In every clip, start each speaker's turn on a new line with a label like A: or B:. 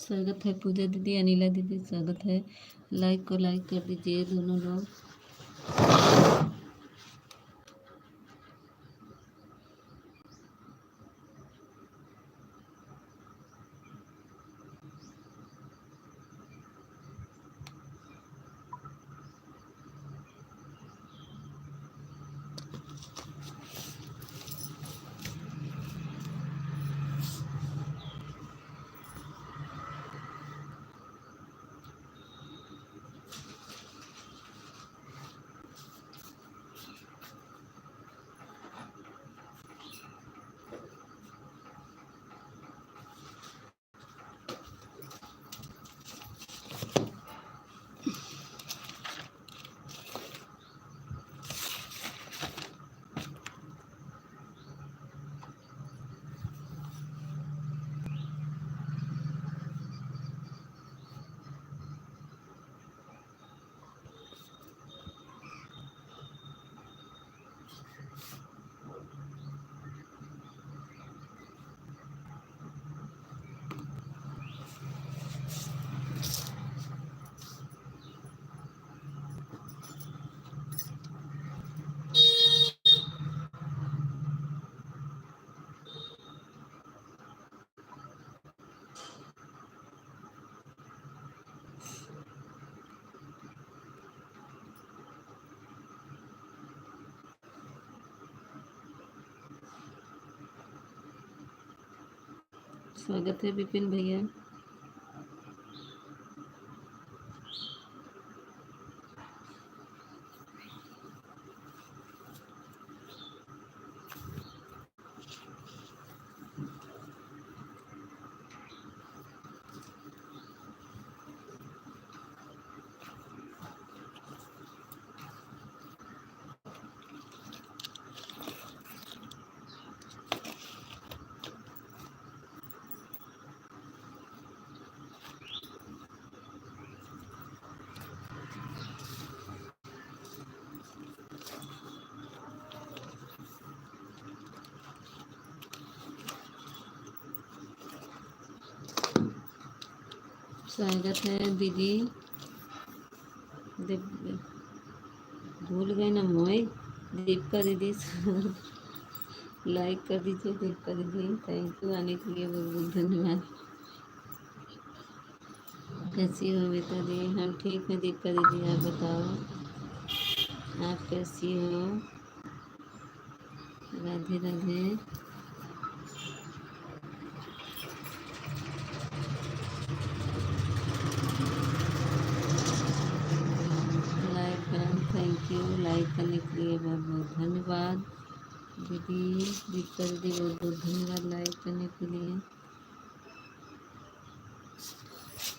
A: स्वागत है पूजा दीदी, अनिला दीदी, स्वागत है। लाइक को लाइक कर दीजिए दोनों लोग। स्वागत है विपिन भैया। स्वागत है दीदी। भूल गए ना मोई। दीपिका दीदी लाइक कर दीजिए। दीपिका दीदी थैंक यू, आने के लिए बहुत बहुत धन्यवाद। कैसी हो बेटा दी? हम ठीक हैं दीपिका दीदी, आप बताओ आप कैसी हो? Radhe Radhe. Thank you, like करने के लिए बहुत बहुत धन्यवाद दीदी। दीपिका दीदी बहुत बहुत धन्यवाद लाइक करने के लिए।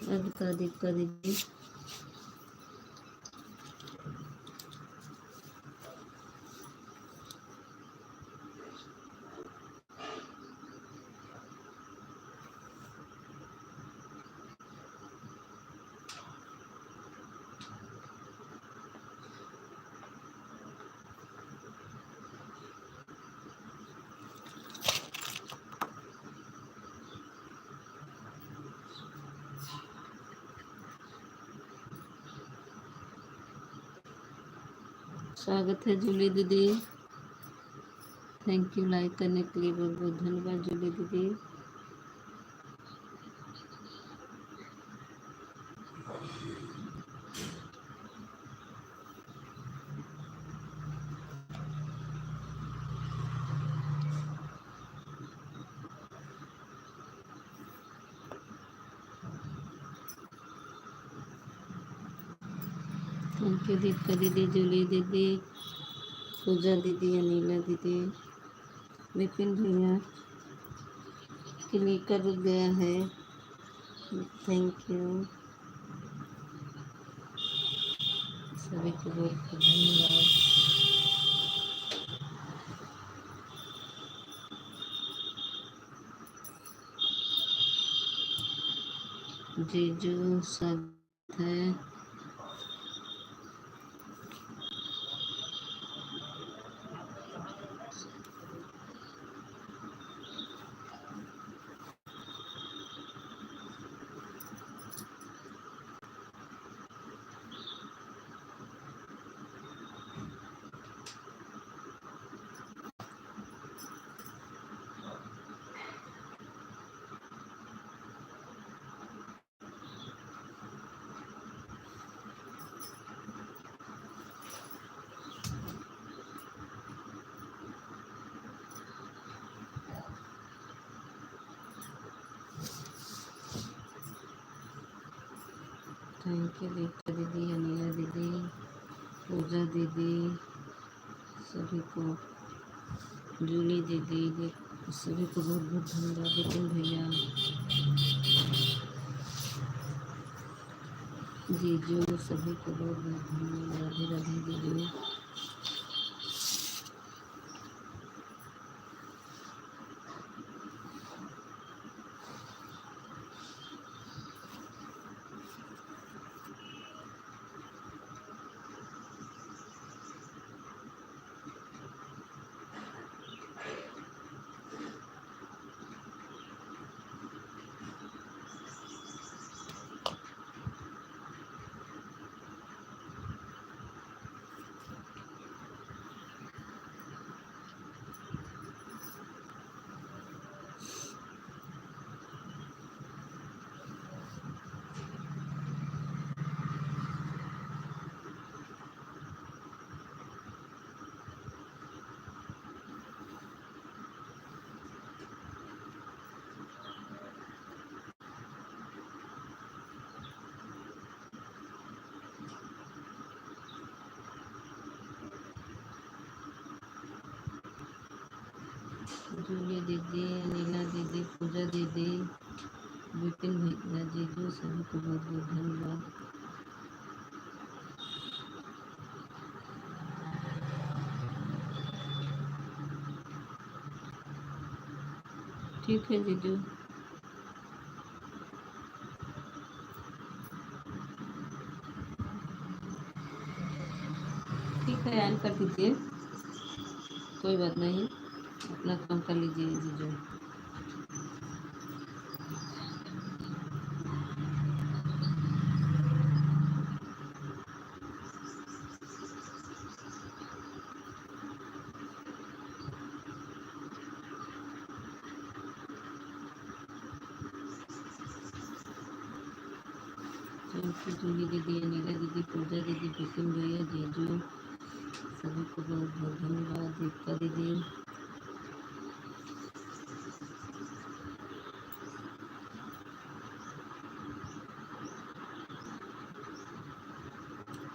A: अब बता दीपिका दीदी। स्वागत है जूली दीदी। थैंक यू लाइक करने के लिए बहुत बहुत धन्यवाद जूली दीदी। थैंक यू दीपिका दीदी, जूली दीदी, पूजा दीदी, अनिला दीदी, विपिन भैया। क्लिकर रुक गया है। थैंक यू सभी को बहुत बहुत धन्यवाद। जीजू स्वागत है। थैंक यू दीपिका दीदी, अनिला दीदी, पूजा दीदी, सभी को, जूली दीदी, सभी को बहुत बहुत धन्यवाद। विपिन भैया, जीजू, सभी को बहुत बहुत धन्यवाद। राधे राधे जीजू। जूली दीदी, अनिला दीदी, पूजा दीदी, विपिन भैया, जीजू, सभी को बहुत बहुत धन्यवाद। ठीक है जीजू। ठीक है, ऐड कर दीजिए, कोई बात नहीं, अपना काम कर लीजिए जीजू। थैंक यू जूली दीदी, अनिला दीदी, पूजा दीदी, विपिन भैया, जीजू, सभी को बहुत बहुत धन्यवाद। दीपिका दीदी,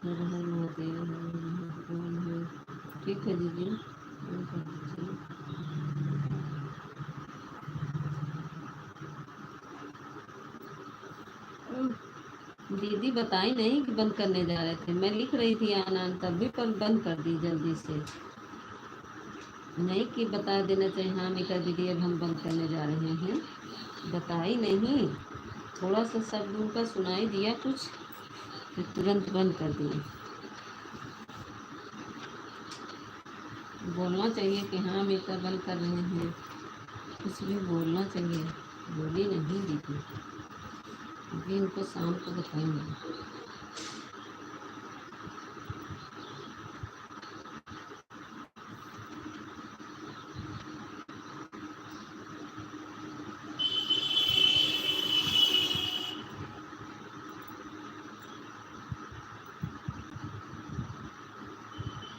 A: हर हर महादेव, हर हर महादेव। ठीक है जीजू, फोन कर दीजिए। दीदी बताई नहीं कि बंद करने जा रहे थे, मैं लिख रही थी आन तब भी, पर बंद कर दी जल्दी से। नहीं कि बता देना चाहिए, हाँ मीका दीदी अब हम बंद करने जा रहे हैं, बताई नहीं। थोड़ा सा शब्द उनका सुनाई दिया कुछ, फिर तुरंत बंद कर दिए। बोलना चाहिए कि हाँ मीका बंद कर रहे हैं, कुछ भी बोलना चाहिए। बोली नहीं दीदी, अभी इनको शाम को बताएंगे।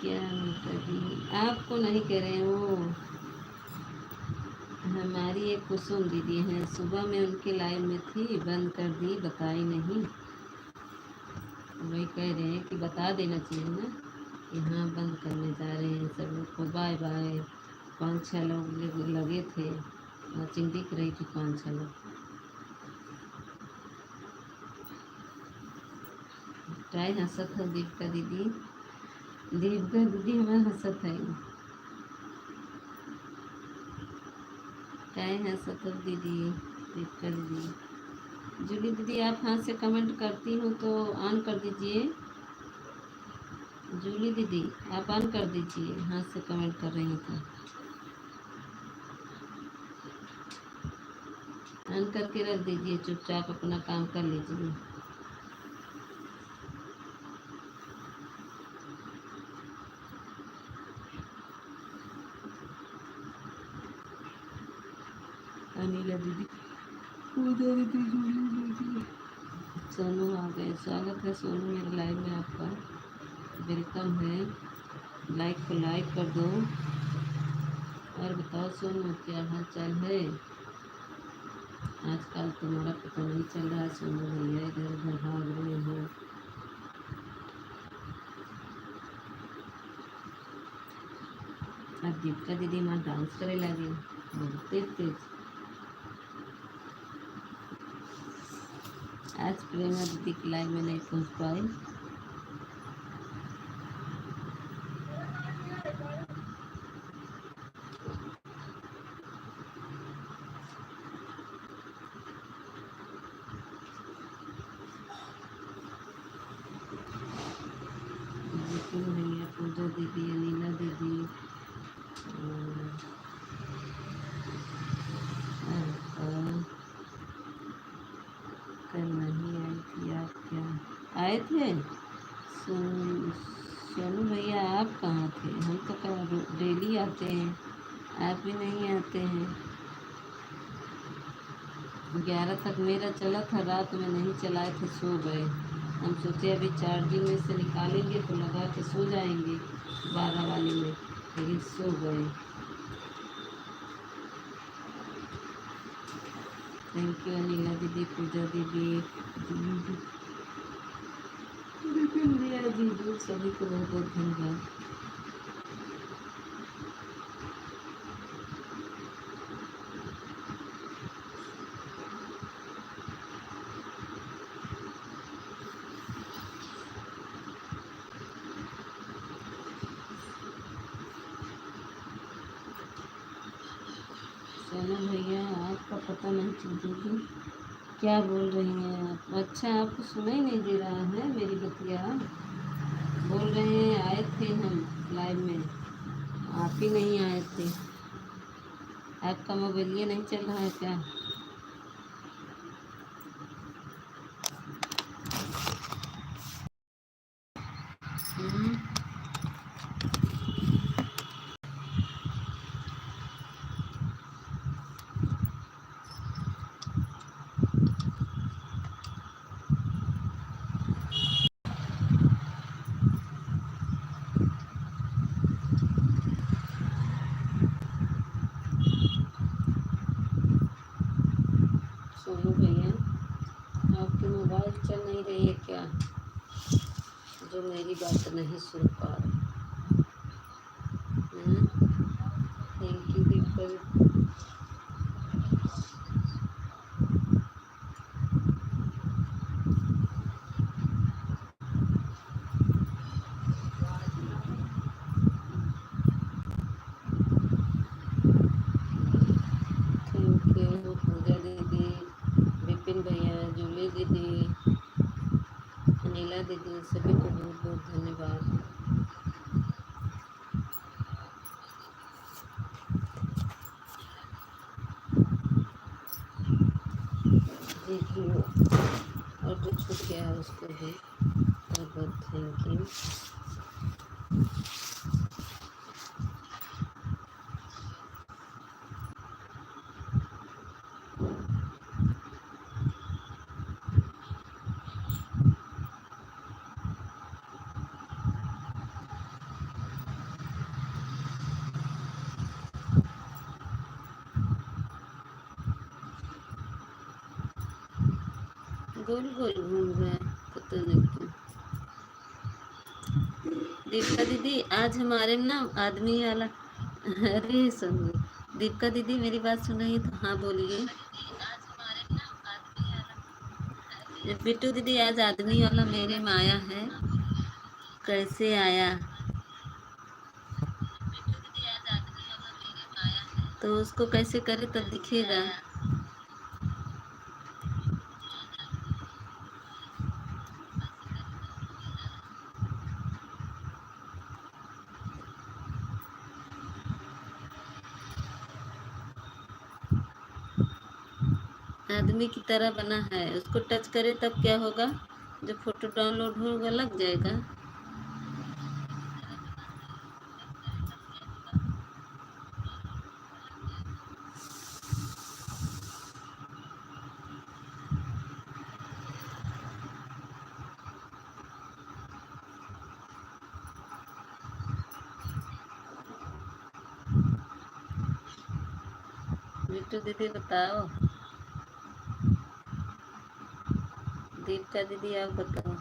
A: क्या मीका दी, आपको नहीं कह रहे हो, हमारी एक कुसुम दीदी हैं, सुबह में उनकी लाइव में थी, बंद कर दी, बताई नहीं। वही कह रहे हैं कि बता देना चाहिए ना कि हाँ बंद करने जा रहे हैं, सब लोग को बाय बाय। 5-6 लोग लगे थे, वॉचिंग दिख रही थी, 5-6 लोग। ट्राई हंसत हो दीपिका दीदी, दीपिका दीदी हमारा हंसत है, ट्राई हंसत हो दीदी, दीपिका दीदी। जूली दीदी आप हाथ से कमेंट करती हो तो ऑन कर दीजिए। जूली दीदी आप ऑन कर दीजिए, हाथ से कमेंट कर रही थी, ऑन करके रख दीजिए, चुपचाप अपना काम कर लीजिए। अनिला दीदी, पूजा दीदी, जूली दीदी, सोनू आ गए, स्वागत है सोनू मेरे लाइव में आपका, वेलकम है। लाइक को लाइक कर दो। और बताओ सोनू क्या हाल चाल है। आजकल तुम्हारा पता नहीं चल रहा है, सोनू भैया इधर उधर भाग रहे हैं। अब दीपिका दीदी वहाँ डांस करे लगी, बहुत तेज तेज। आज प्रेमा दीदी की लाइव में नहीं पहुँच पाई। विपिन भैया, पूजा दीदी, अनिला दीदी, कल नहीं आई थी आप क्या? आए थे सोनू भैया, आप कहाँ थे? हम तो कल डेली आते हैं, आप भी नहीं आते हैं। 11 तक मेरा चला था, रात में नहीं चलाए थे, सो गए। हम सोचे अभी चार्जिंग में से निकालेंगे तो लगा के सो जाएंगे 12 वाले में, लेकिन सो गए। थैंक यू अनिला दीदी, पूजा दीदी, विपिन भैया, जीजू, सभी को बहुत बहुत धन्यवाद। सोनू भैया, आपका पता नहीं चलती, क्या बोल रही हैं आप? अच्छा, आपको सुनाई नहीं दे रहा है मेरी बतिया? बोल रहे हैं आए थे हम लाइव में, आप ही नहीं आए थे। आपका मोबाइल ये नहीं चल रहा है क्या? हम्म? सोनू भैया, आपकी मोबाइल चल नहीं रही है क्या, जो मेरी बात नहीं सुन पा रहे? Thank you Deepak. Thank you Pooja दीदी, विपिन भैया, जूली दीदी, अनिला दीदी, सभी को बहुत बहुत धन्यवाद। जीजू और जो छूट गया है उसको भी बहुत बहुत थैंक यू। गोल गोल घूम रहा है, पता नहीं क्यों। दीपिका दीदी, आज हमारे में ना आदमी वाला, अरे सुनिए, दीपिका दीदी मेरी बात सुन रही है तो हाँ बोलिए। बिट्टू दीदी, आज आदमी वाला मेरे में आया है, कैसे आया? तो उसको कैसे करे तब दिखेगा? आदमी की तरह बना है, उसको टच करे तब क्या होगा? जब फोटो डाउनलोड होगा लग जाएगा। बिट्टू दीदी बताओ। दीपिका दीदी आप बताओ।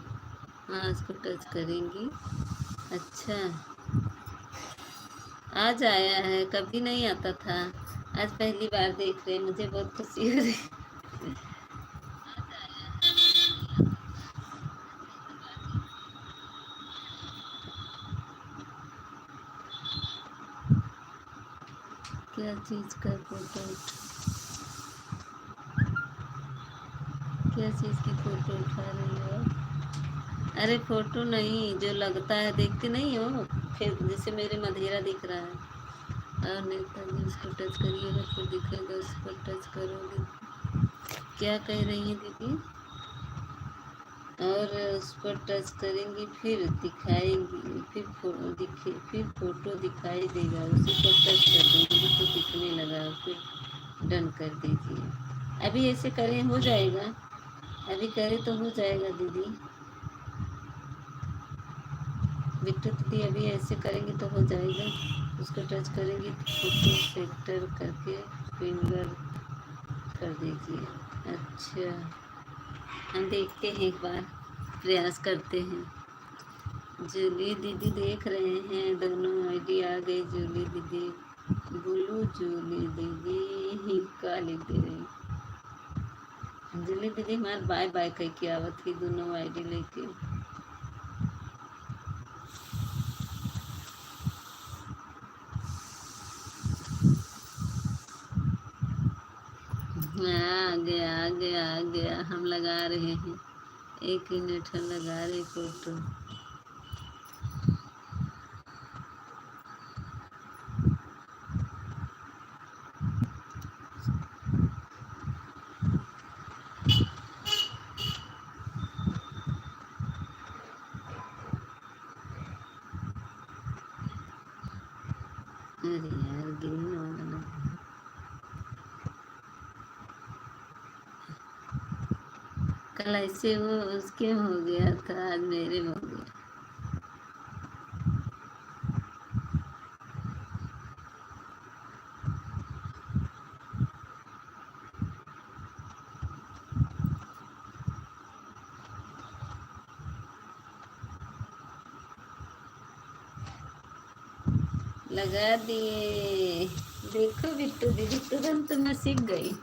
A: हाँ, इसको टच करेंगी। अच्छा, आज आया है, कभी नहीं आता था। आज पहली बार देख रहे हैं, मुझे बहुत खुशी हो रही। क्या चीज़ का फोटो? क्या चीज़ की फोटो उठा रही हो? अरे फोटो नहीं, जो लगता है देखते नहीं हो, फिर जैसे मेरे मधेरा दिख रहा है। और नेताजी, उसको टच करिएगा फिर दिखेगा, उस पर टच करोगे। क्या कह रही है दीदी? और उस पर टच करेंगी फिर दिखाएंगी, फिर फोटो दिखाई देगा, उसी पर टच कर देंगे तो दिखने लगा, फिर डन कर दीजिए। अभी ऐसे करें हो जाएगा? अभी करें तो हो जाएगा दीदी? बिट्टू दीदी अभी ऐसे करेंगे तो हो जाएगा? उसको टच करेंगी तो फोटो सेक्टर करके फिंगर कर दीजिए। अच्छा, हम देखते हैं, एक बार प्रयास करते हैं। जूली दीदी देख रहे हैं, दोनों आईडी आ गई। जूली दीदी बोलो, जूली दीदी का लिख दे रही। जूली दीदी हमारे बाय बाय कह के आवत थी, दोनों आईडी लेके। हाँ, आ गया आ गया आ गया, हम लगा रहे हैं। एक मिनट, हम लगा रहे फोटो। अरे यार, ग्रीन वाला कल ऐसे वो उसके हो गया था, आज मेरे हो गया। लगा दिए। देखो बिट्टू दीदी, तुरंत मैं सीख गई।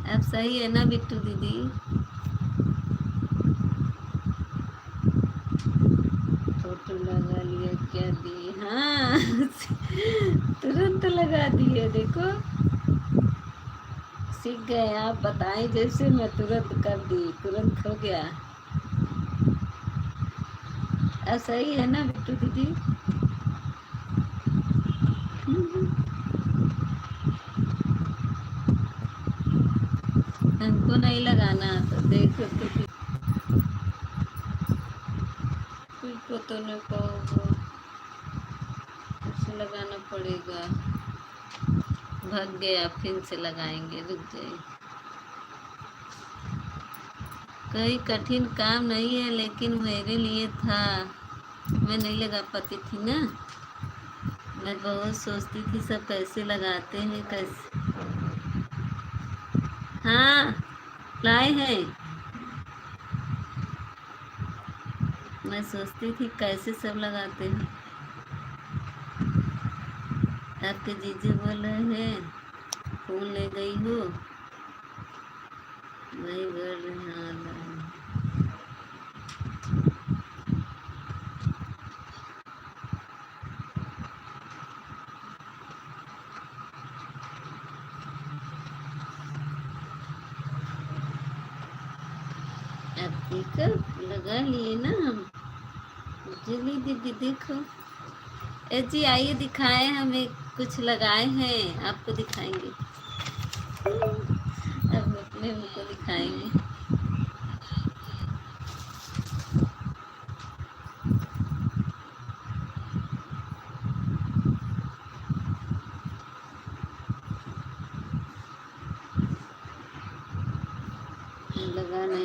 A: अब सही है ना बिट्टू दीदी? फोटो लगा लिया, क्या दिए? हाँ तुरंत लगा दिए, देखो सीख गए। आप बताएं जैसे, मैं तुरंत कर दी, तुरंत हो गया। अब सही है ना बिट्टू दीदी? हमको नहीं लगाना, तो देखो तो फिर को तो नहीं कहोगे, उसे लगाना पड़ेगा। भाग गया, फिर से लगाएंगे, रुक जाइए। कोई कठिन काम नहीं है, लेकिन मेरे लिए था। मैं नहीं लगा पाती थी ना। मैं बहुत सोचती थी सब कैसे लगाते हैं, कैसे। हाँ, लाए हैं। मैं सोचती थी कैसे सब लगाते हैं। आपके जीजू बोल रहे हैं फोन ले गई हो। वही बोल रहे हैं, हाँ लाए। अब देखो, लगा लिए ना हम। जल्दी दीदी देखो। ए जी आइए, दिखाएं, हमें कुछ लगाए हैं, आपको दिखाएंगे। अब अपने मुँह को दिखाएंगे।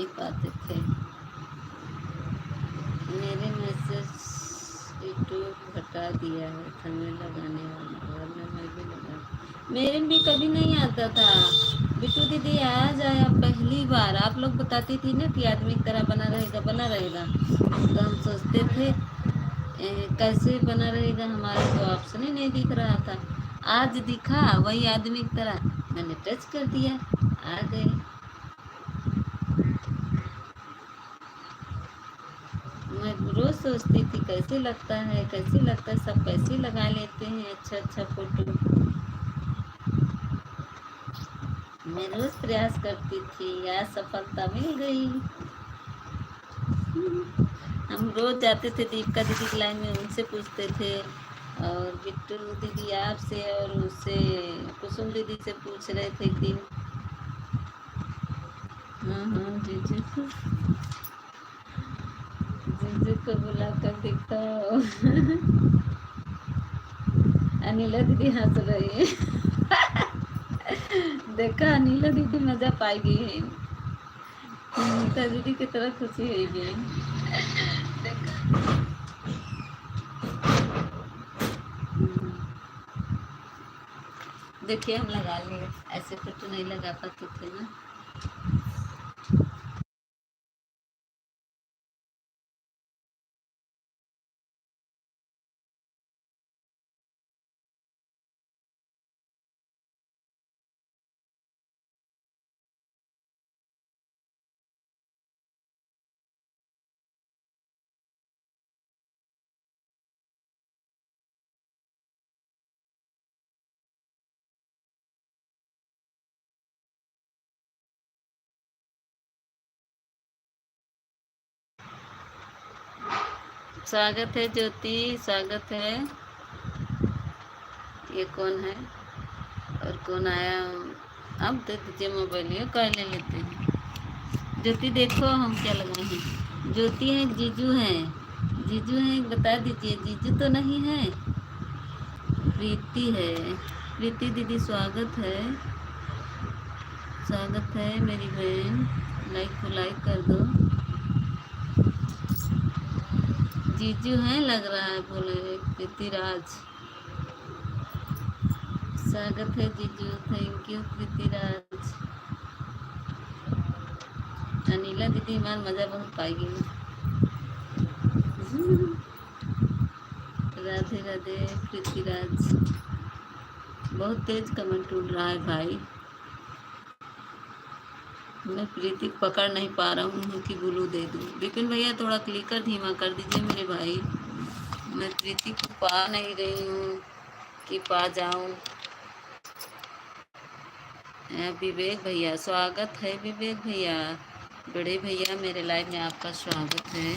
A: नहीं पाते थे। मेरे मैसेज यूट्यूब हटा दिया है, समय लगाने वाला, वरना मैं भी लगा। मेरे भी कभी नहीं आता था। बिट्टू दीदी आज आया पहली बार। आप लोग बताती थी ना कि आदमी की तरह बना रहेगा बना रहेगा, तो हम सोचते थे कैसे बना रहेगा, हमारे को ऑप्शन ही नहीं दिख रहा था। आज दिखा वही आदमी की तरह, मैंने टच कर दिया, आ गए। मैं रोज सोचती थी कैसे लगता है कैसे लगता है, सब कैसे लगा लेते हैं अच्छा अच्छा फोटो। मैं रोज प्रयास करती थी, यार सफलता मिल गई। हम रोज जाते थे दीपिका दीदी की लाइन में, उनसे पूछते थे, और बिट्टू दीदी आपसे और उससे कुसुम दीदी से पूछ रहे थे एक दिन। हाँ हाँ जीजू को, जीजू को बुलाकर दिखाओ। अनिला दीदी हंस रही है। देखा अनिला दीदी मजा पाएगी है, नीता दीदी की तरह खुशी होगी। देखा। देखिए हम लगा लिए, ऐसे फोटो नहीं लगा पाते थे ना। स्वागत है ज्योति, स्वागत है। ये कौन है और कौन आया? अब दे दीजिए मोबाइल, ये कह ले लेते हैं। ज्योति देखो हम क्या लगाए हैं। ज्योति है, जीजू है, जीजू है, बता दीजिए जीजू तो नहीं है। प्रीति है, प्रीति दीदी स्वागत है, स्वागत है मेरी बहन। लाइक को लाइक कर दो। जीजू है लग रहा है, बोले प्रीति राज। स्वागत है जीजू, थैंक यू प्रीति राज। अनिला दीदी हमार मजा बहुत पाएगी। राधे राधे प्रीति राज। बहुत तेज कमेंट उड़ रहा है भाई, मैं प्रीति को पकड़ नहीं पा रहा हूँ कि ब्लू दे दूँ। विपिन भैया थोड़ा क्लिकर धीमा कर दीजिए मेरे भाई, मैं प्रीति को पा नहीं रही हूँ कि पा जाऊँ। विवेक भैया स्वागत है, विवेक भैया, बड़े भैया मेरे लाइव में आपका स्वागत है।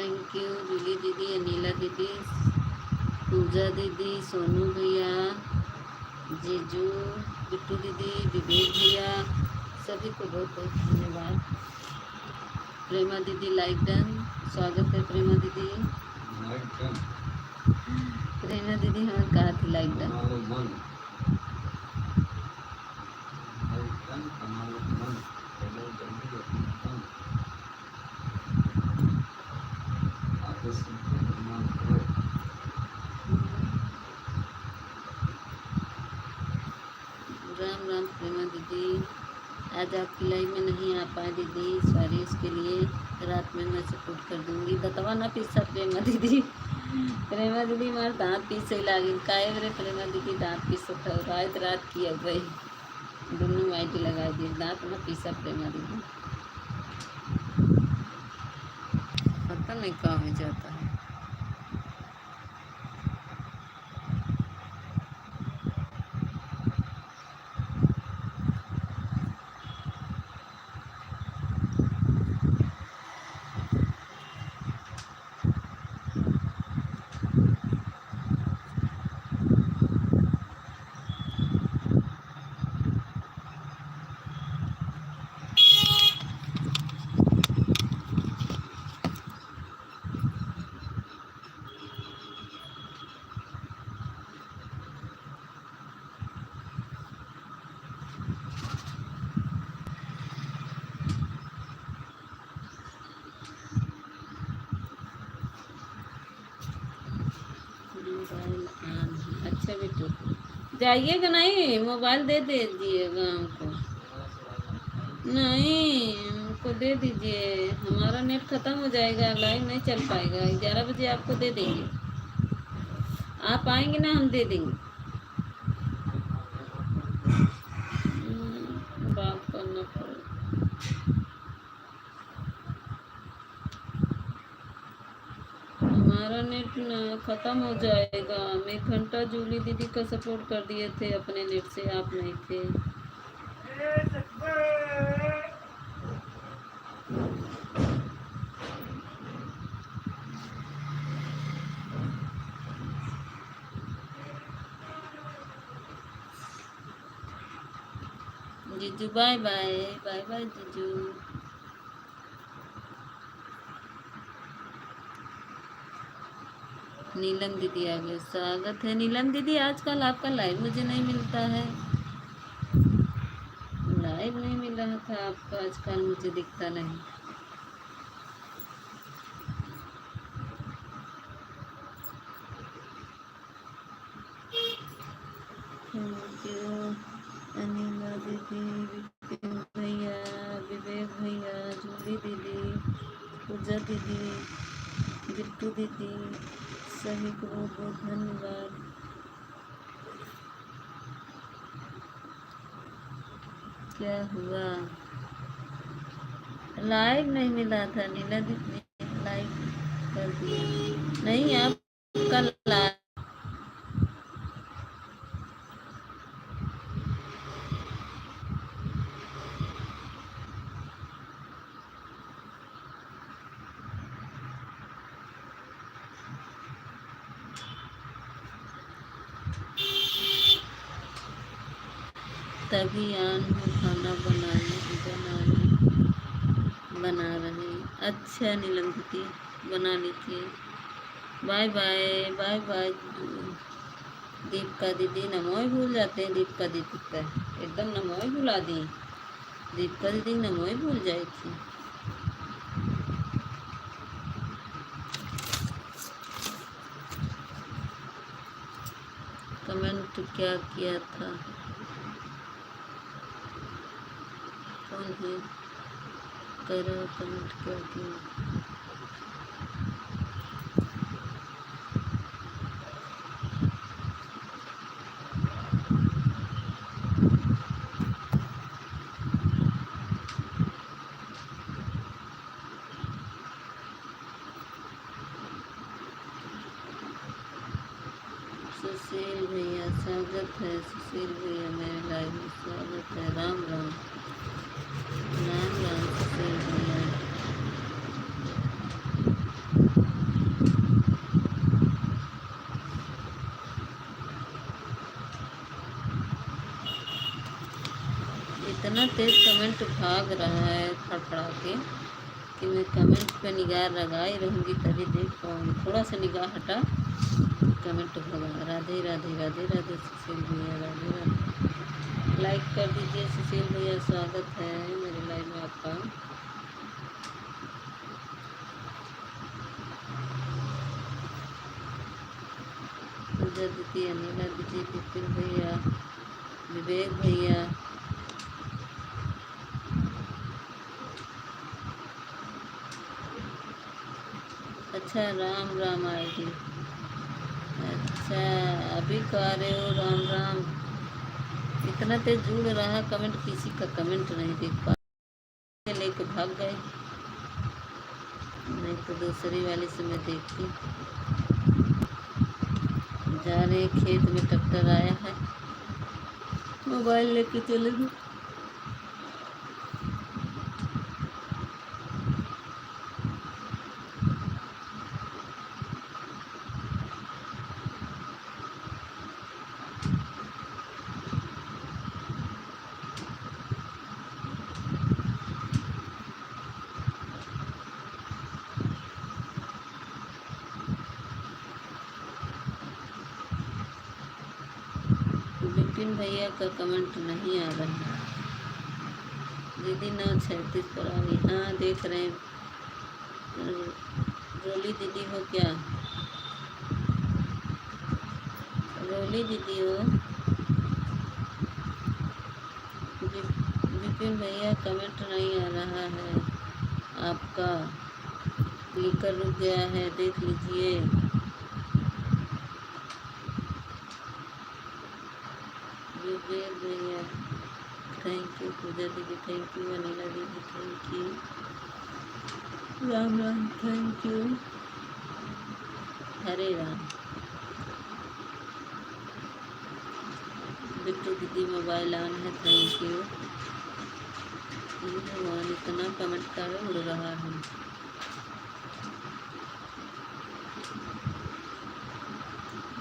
A: थैंक यू जूली दीदी, अनिला दीदी, पूजा दीदी, सोनू भैया, जीजू, बिट्टू दीदी, विवेक भैया, सभी को बहुत बहुत धन्यवाद। प्रेमा दीदी लाइक डन, स्वागत है प्रेमा दीदी। प्रेमा दीदी हमें कहा थी लाइक डन। राम राम प्रेमा दीदी, आज आपकी लाइव में नहीं आ पाए दीदी, सॉरी इसके लिए। रात में मैं सपोर्ट कर दूंगी। बतावा ना पीसा प्रेमा दीदी। प्रेमा दीदी मार दांत पीस से लागी काहे रे प्रेमा दीदी दांत पीस रात की अब भाई दोनों वाइटी लगा दी दांत ना पीसा प्रेमा दीदी। पता नहीं कहाँ हो जाता है। अच्छा बेटू जाइएगा नहीं, मोबाइल दे दीजिएगा हमको। नहीं हमको दे दीजिए, हमारा नेट खत्म हो जाएगा, लाइव नहीं चल पाएगा। 11 बजे आपको दे देंगे, आप आएंगे ना हम दे देंगे। बात करना पड़ेगा। हमारा नेट ख़त्म हो जाएगा। हम 1 घंटा जूली दीदी का सपोर्ट कर दिए थे अपने नेट से, आप नहीं थे। जीजू बाय बाय, बाय बाय जीजू। नीलम दीदी आ गए, स्वागत है नीलम दीदी। आजकल आपका लाइव मुझे नहीं मिलता है, लाइव नहीं मिल रहा था आपका आजकल, मुझे दिखता नहीं। थैंक यू अनिला दीदी, विपिन भैया, विवेक भैया, जूली दीदी, पूजा दीदी, बिट्टू दीदी, सभी को बहुत बहुत धन्यवाद। क्या हुआ? लाइव नहीं मिला था नीला दीदी, लाइव कर दिया नहीं आपका लाइव। तभी आन हूँ, खाना बना रहे। अच्छा नीलम दीदी बना लीजिए। Bye bye, bye bye. Deepika दीदी नमो ही भूल जाते हैं, दीपिका दीदी का एकदम नमो ही भुला दी। दीपिका दीदी नमो ही भूल जाई थी। कमेंट क्या किया था? कौन है करो कमेंट क्या किया? सुशील भैया स्वागत है, सुशील भैया मेरे लाइव में स्वागत है। राम राम, राम राम सुशील भैया। इतना तेज कमेंट भाग रहा है फड़फड़ा के कि मैं कमेंट पे निगाह लगाई रहूँगी तभी देख पाऊँगी। थोड़ा सा निगाह हटा कमेंट भगा। राधे राधे राधे राधे सुशील भैया, राधे राधे। लाइक कर दीजिए सुशील भैया, स्वागत है मेरे लाइव में आपका। पूजा दीदी, अनिला दीदी, विपिन भैया, विवेक भैया, अच्छा राम राम आएगी। अच्छा अभी कह रहे हो राम राम। इतना तेज जुड़ रहा कमेंट, किसी का कमेंट नहीं देख पा, लेके भाग गए। नहीं तो दूसरी वाली से मैं देखती। जा रहे खेत में, ट्रैक्टर आया है, मोबाइल लेके चले गए। विपिन भैया का कमेंट नहीं आ रहा है। दीदी 936 पर आ गई। हाँ देख रहे हैं। रोली दीदी हो क्या? रोली दीदी हो? विपिन भैया कमेंट नहीं आ रहा है आपका, क्लिकर रुक गया है, देख लीजिए। विवेक भैया थैंक यू, पूजा दीदी थैंक यू, अनिला दीदी thank you, Ram Ram thank you, Hare Ram. Bittu दीदी मोबाइल ऑन है, थैंक यू। भगवान इतना कमेंट कर उड़ रहा है।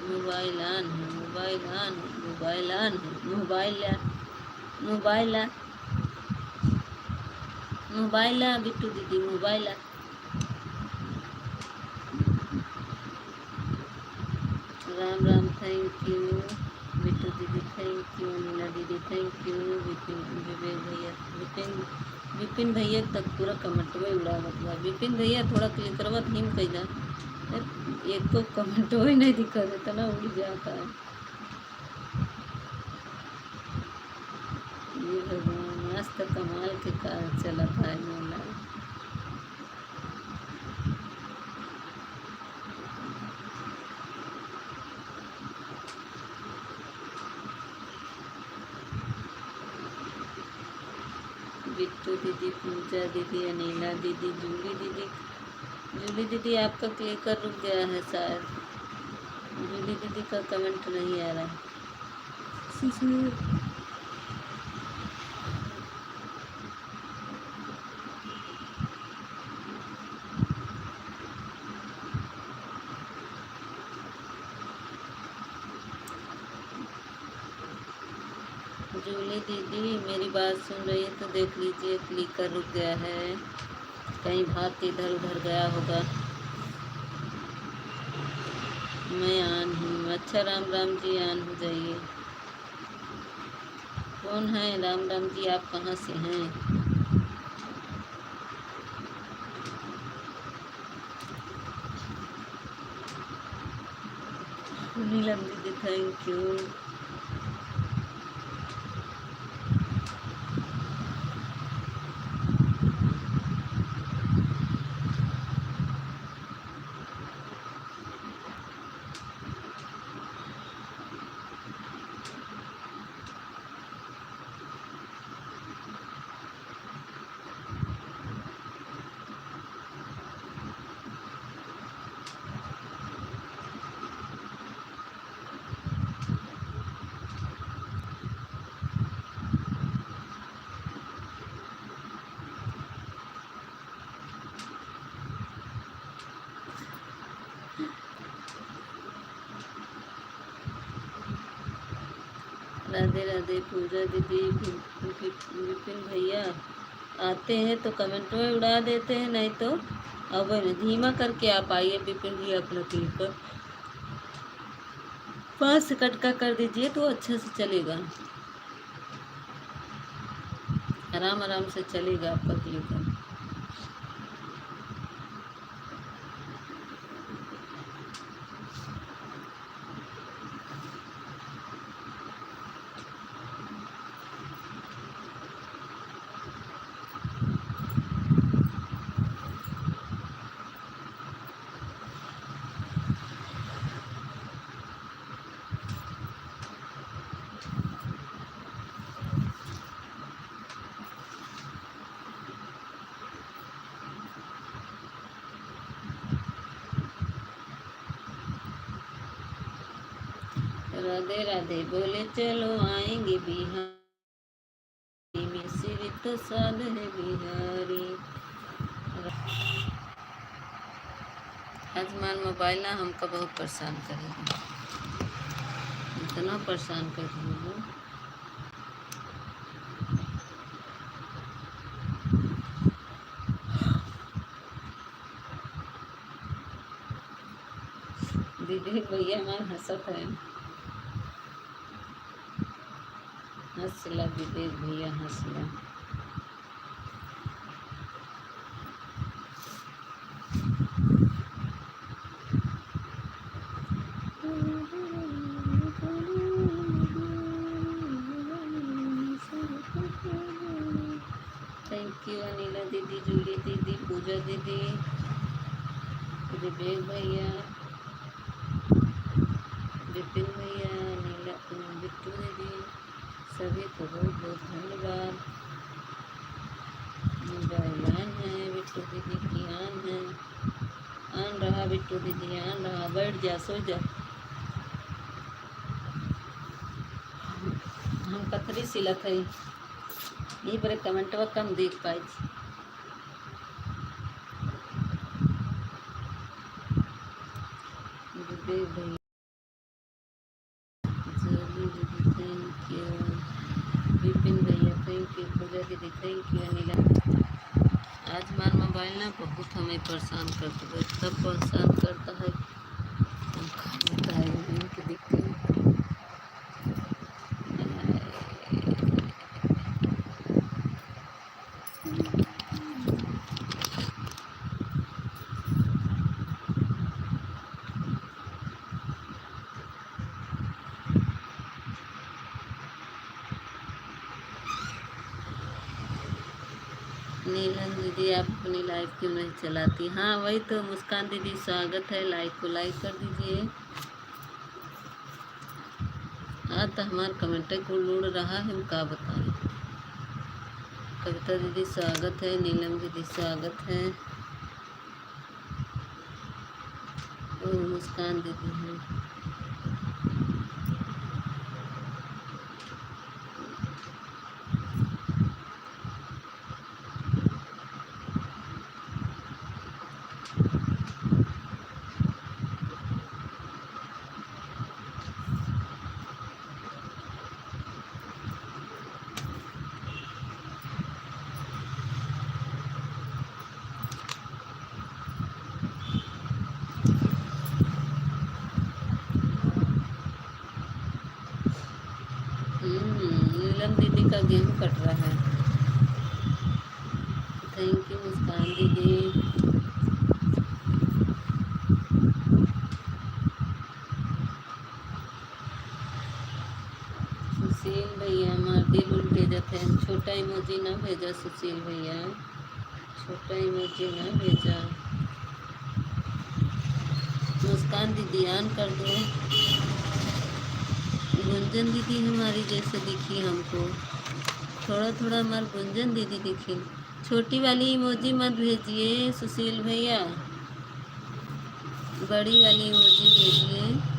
A: मोबाइल ऑन है, मोबाइल ऑन है, मोबाइल ऑन है, मोबाइल मोबाइल बिट्टू दीदी mobile. Ram Ram thank you, Bittu दीदी थैंक यू, अनिला दीदी थैंक यू, विवेक भैया, विपिन भैया तक पूरा कमेंट में उड़ा मतलब। विपिन भैया थोड़ा क्लिक करवा हिम कैला, एक तो कमेंट ही नहीं दिखा देता ना, उड़ जाता है। ये भगवान आज तक कमाल के कार चला था मेला। बिट्टू दीदी, पूजा दीदी, अनिला दीदी, जूली दीदी आपका क्लिकर रुक गया है शायद। जूली दीदी का कमेंट नहीं आ रहा। जूली दीदी मेरी बात सुन रही है तो देख लीजिए, क्लिकर रुक गया है, कहीं भाग के इधर उधर गया होगा। मैं आन हूँ। अच्छा राम राम जी आन हो जाइए। कौन है राम राम जी, आप कहाँ से हैं? नीलम दीदी थैंक यू। राधे राधे पूजा दीदी। विपिन भैया आते हैं तो कमेंट में उड़ा देते हैं, नहीं तो अब धीमा करके आप आइए विपिन भैया अपना क्लिप पर 5 सेकंड का कर दीजिए तो अच्छा से चलेगा, आराम आराम से चलेगा आपका क्लिप। राधे राधे बोले चलो आएंगे बिहारी में, सिर तो साध है बिहारी। आज मान मोबाइल ना हमको बहुत परेशान करेगा, इतना परेशान कर रही हूँ। दीदी भैया हमारे हंसत है, हंसला विवेक भैया हंसला। थैंक यू अनिला दीदी, जूली दीदी, पूजा दीदी, विवेक भैया, विपिन भैया, अनिला, बिट्टू दीदी, सभी को बहुत बहुत धन्यवाद। मोबाइल ऑन है, बिट्टू दीदी की ऑन है, ऑन रहा बिट्टू दीदी, ऑन रहा। बैठ जा, सो जा, हम कथरी सिलत है, यही पर कमेंटवा कम देख पाई। विवेक भैया, जली दीदी थैंक यू, विपिन भैया थैंक यू, पूजा दीदी थैंक यू, अनिला। आज हमारा मोबाइल ना बहुत हमें परेशान करता है, इतना परेशान करता है हम खाने का कि दिखते हैं। नीलम दीदी आप अपनी लाइव क्यों नहीं चलाती? हाँ वही तो मुस्कान दीदी, स्वागत है, लाइक को लाइक कर दीजिए। हाँ तो हमारा कमेंट को लूड़ रहा है, हम क्या बताएं। कविता दीदी स्वागत है, नीलम दीदी स्वागत है, मुस्कान दीदी है। नीलम दीदी का गेहूँ कट रहा है। थैंक यू मुस्कान दीदी। सुशील भैया हमारे दिल उल भेजा थे, छोटा इमोजी ना भेजा सुशील भैया, छोटा इमोजी ना भेजा। मुस्कान दीदी ऑन कर दो। गुंजन दीदी हमारी जैसे दिखी हमको, थोड़ा थोड़ा हमारी गुंजन दीदी दिखी। छोटी वाली इमोजी मत भेजिए सुशील भैया, बड़ी वाली इमोजी भेजिए।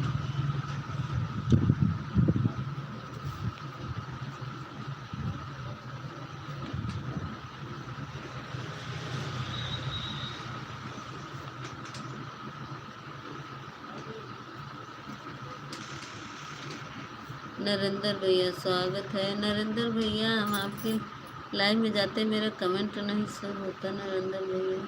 A: नरेंद्र भैया स्वागत है। नरेंद्र भैया हम आपके लाइव में जाते मेरा कमेंट नहीं सब होता नरेंद्र भैया।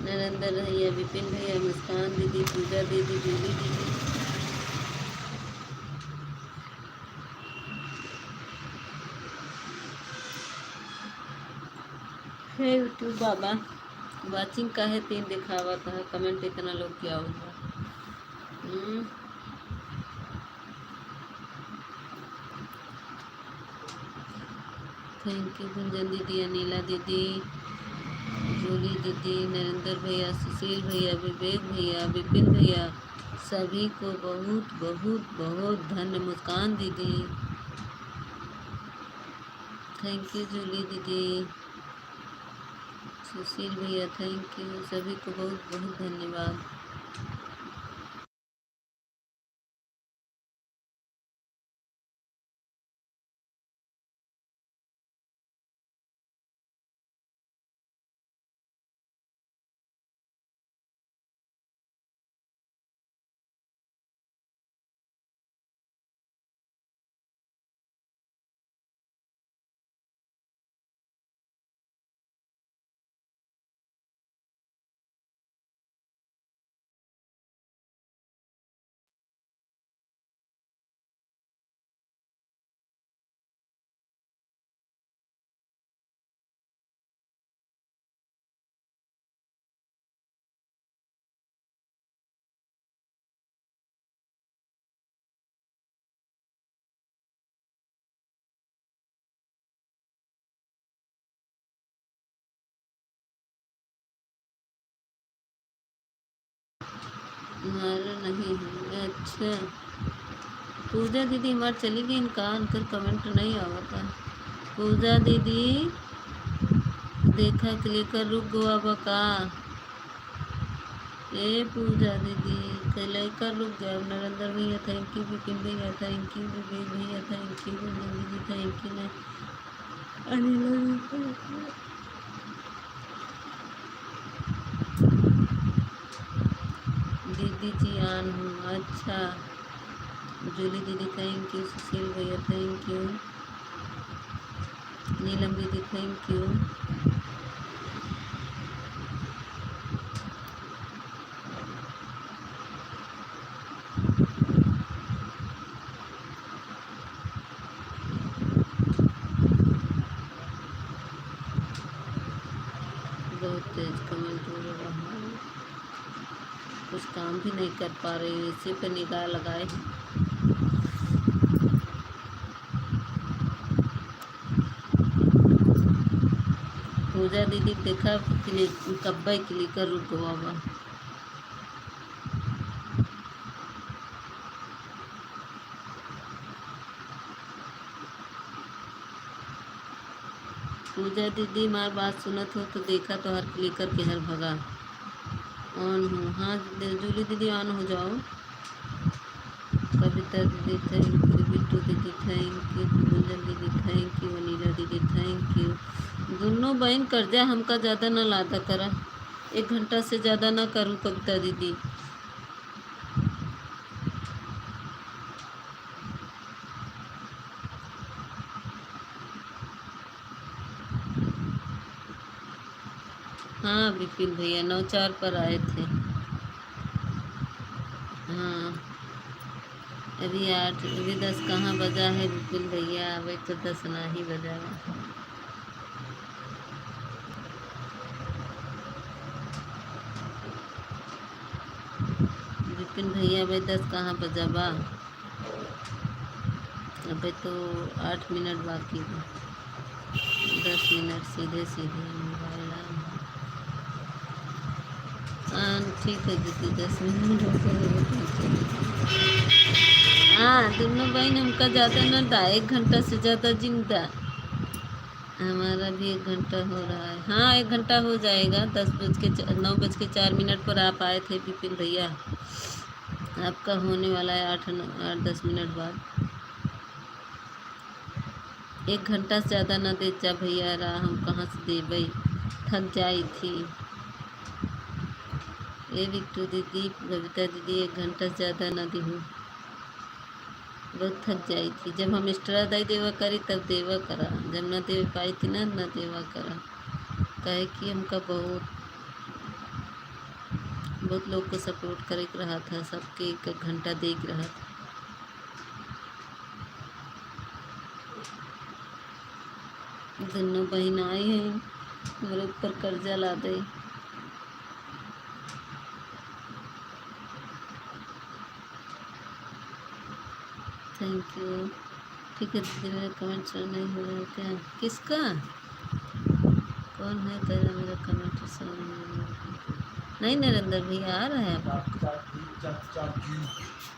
A: नरेंद्र भैया, विपिन भैया, मुस्कान दीदी, पूजा दीदी, जूली दीदी, हे यूट्यूब बाबा वाचिंग का है 3 दिखावा था कमेंट इतना लोग क्या होगा। थैंक यू गुंजन दीदी, अनिला दीदी, जूली दीदी, नरेंद्र भैया, सुशील भैया, विवेक भैया, विपिन भैया, सभी को बहुत बहुत बहुत धन्य। मुस्कान दीदी, थैंक यू जूली दीदी, सुशील भैया थैंक यू, सभी को बहुत बहुत धन्यवाद। हमारा नहीं है अच्छा। पूजा दीदी हमारी चली गई इनका उनका कमेंट नहीं आवता। पूजा दीदी देखा क्लिक कर रुक गवा बका। ए पूजा दीदी क्लिक कर रुक गया। नरेंद्र भैया थैंक यू, विपिन भैया थैंक यू, विवेक भैया थैंक यू, गुंजन दीदी थैंक यू, अनिल दीदी जी आन हूँ अच्छा। जूली दीदी थैंक यू, सुशील भैया थैंक यू, नीलम दीदी थैंक यू, बहुत तेज कमेंट हो रहा है। कुछ काम भी नहीं कर पा रही हूँ इसी पे निगाह लगाए। पूजा दीदी देखा कब्बा क्लिक कर रुक बाबा। पूजा दीदी हमारी बात सुनत हो तो देखा तो हर क्लिकर के हर भगा। ऑन हूँ हाँ जूली दीदी ऑन हो जाओ। कविता दीदी थैंक यू, बिट्टू दीदी थैंक यू, गुंजन दीदी थैंक यू, अनिला दीदी थैंक यू। दोनों बहन कर्जा हमका ज़्यादा ना लादा करा। 1 घंटा से ज़्यादा ना करूँ कविता दीदी। हाँ विपिन भैया 9-4 पर आए थे। हाँ अभी 8 अभी 10 कहाँ बजा है विपिन भैया। अभी तो 10 ना ही बजा है। विपिन भैया भाई 10 कहाँ बजा बा। अभी तो 8 मिनट बाकी है। 10 मिनट सीधे सीधे मोबाइल हाँ ठीक है दीदी 10 मिनट हो गए। हाँ दोनों बहन हमका ज़्यादा ना था 1 घंटा से ज़्यादा जिंदा। हमारा भी 1 घंटा हो रहा है। हाँ 1 घंटा हो जाएगा। 9:04 पर आप आए थे विपिन भैया। आपका होने वाला है 8-10 मिनट बाद। 1 घंटा से ज़्यादा न दे जा भैया, रहा हम कहाँ से दे भाई, थक जाई थी। ए बिट्टू दीदी, बबीता दीदी, 1 घंटा से ज़्यादा न दी हूँ, बहुत थक जाई थी। जब हम एक्स्ट्रा दाई देवा करी तब देवा करा, जब न दे पाई थी ना न देवा करा। कहे कि हमका बहुत बहुत लोग को सपोर्ट करे रहा था, सबके 1 घंटा देख रहा था। दोनों बहन आई हैं, मेरे ऊपर कर्जा ला दे। Thank you. ठीक है दीदी, मेरा कमेंट सर नहीं हो रहा है क्या? किसका? कौन है कह रहा मेरा कमेंट सर नहीं? नरेंद्र भैया आ रहा है आपको?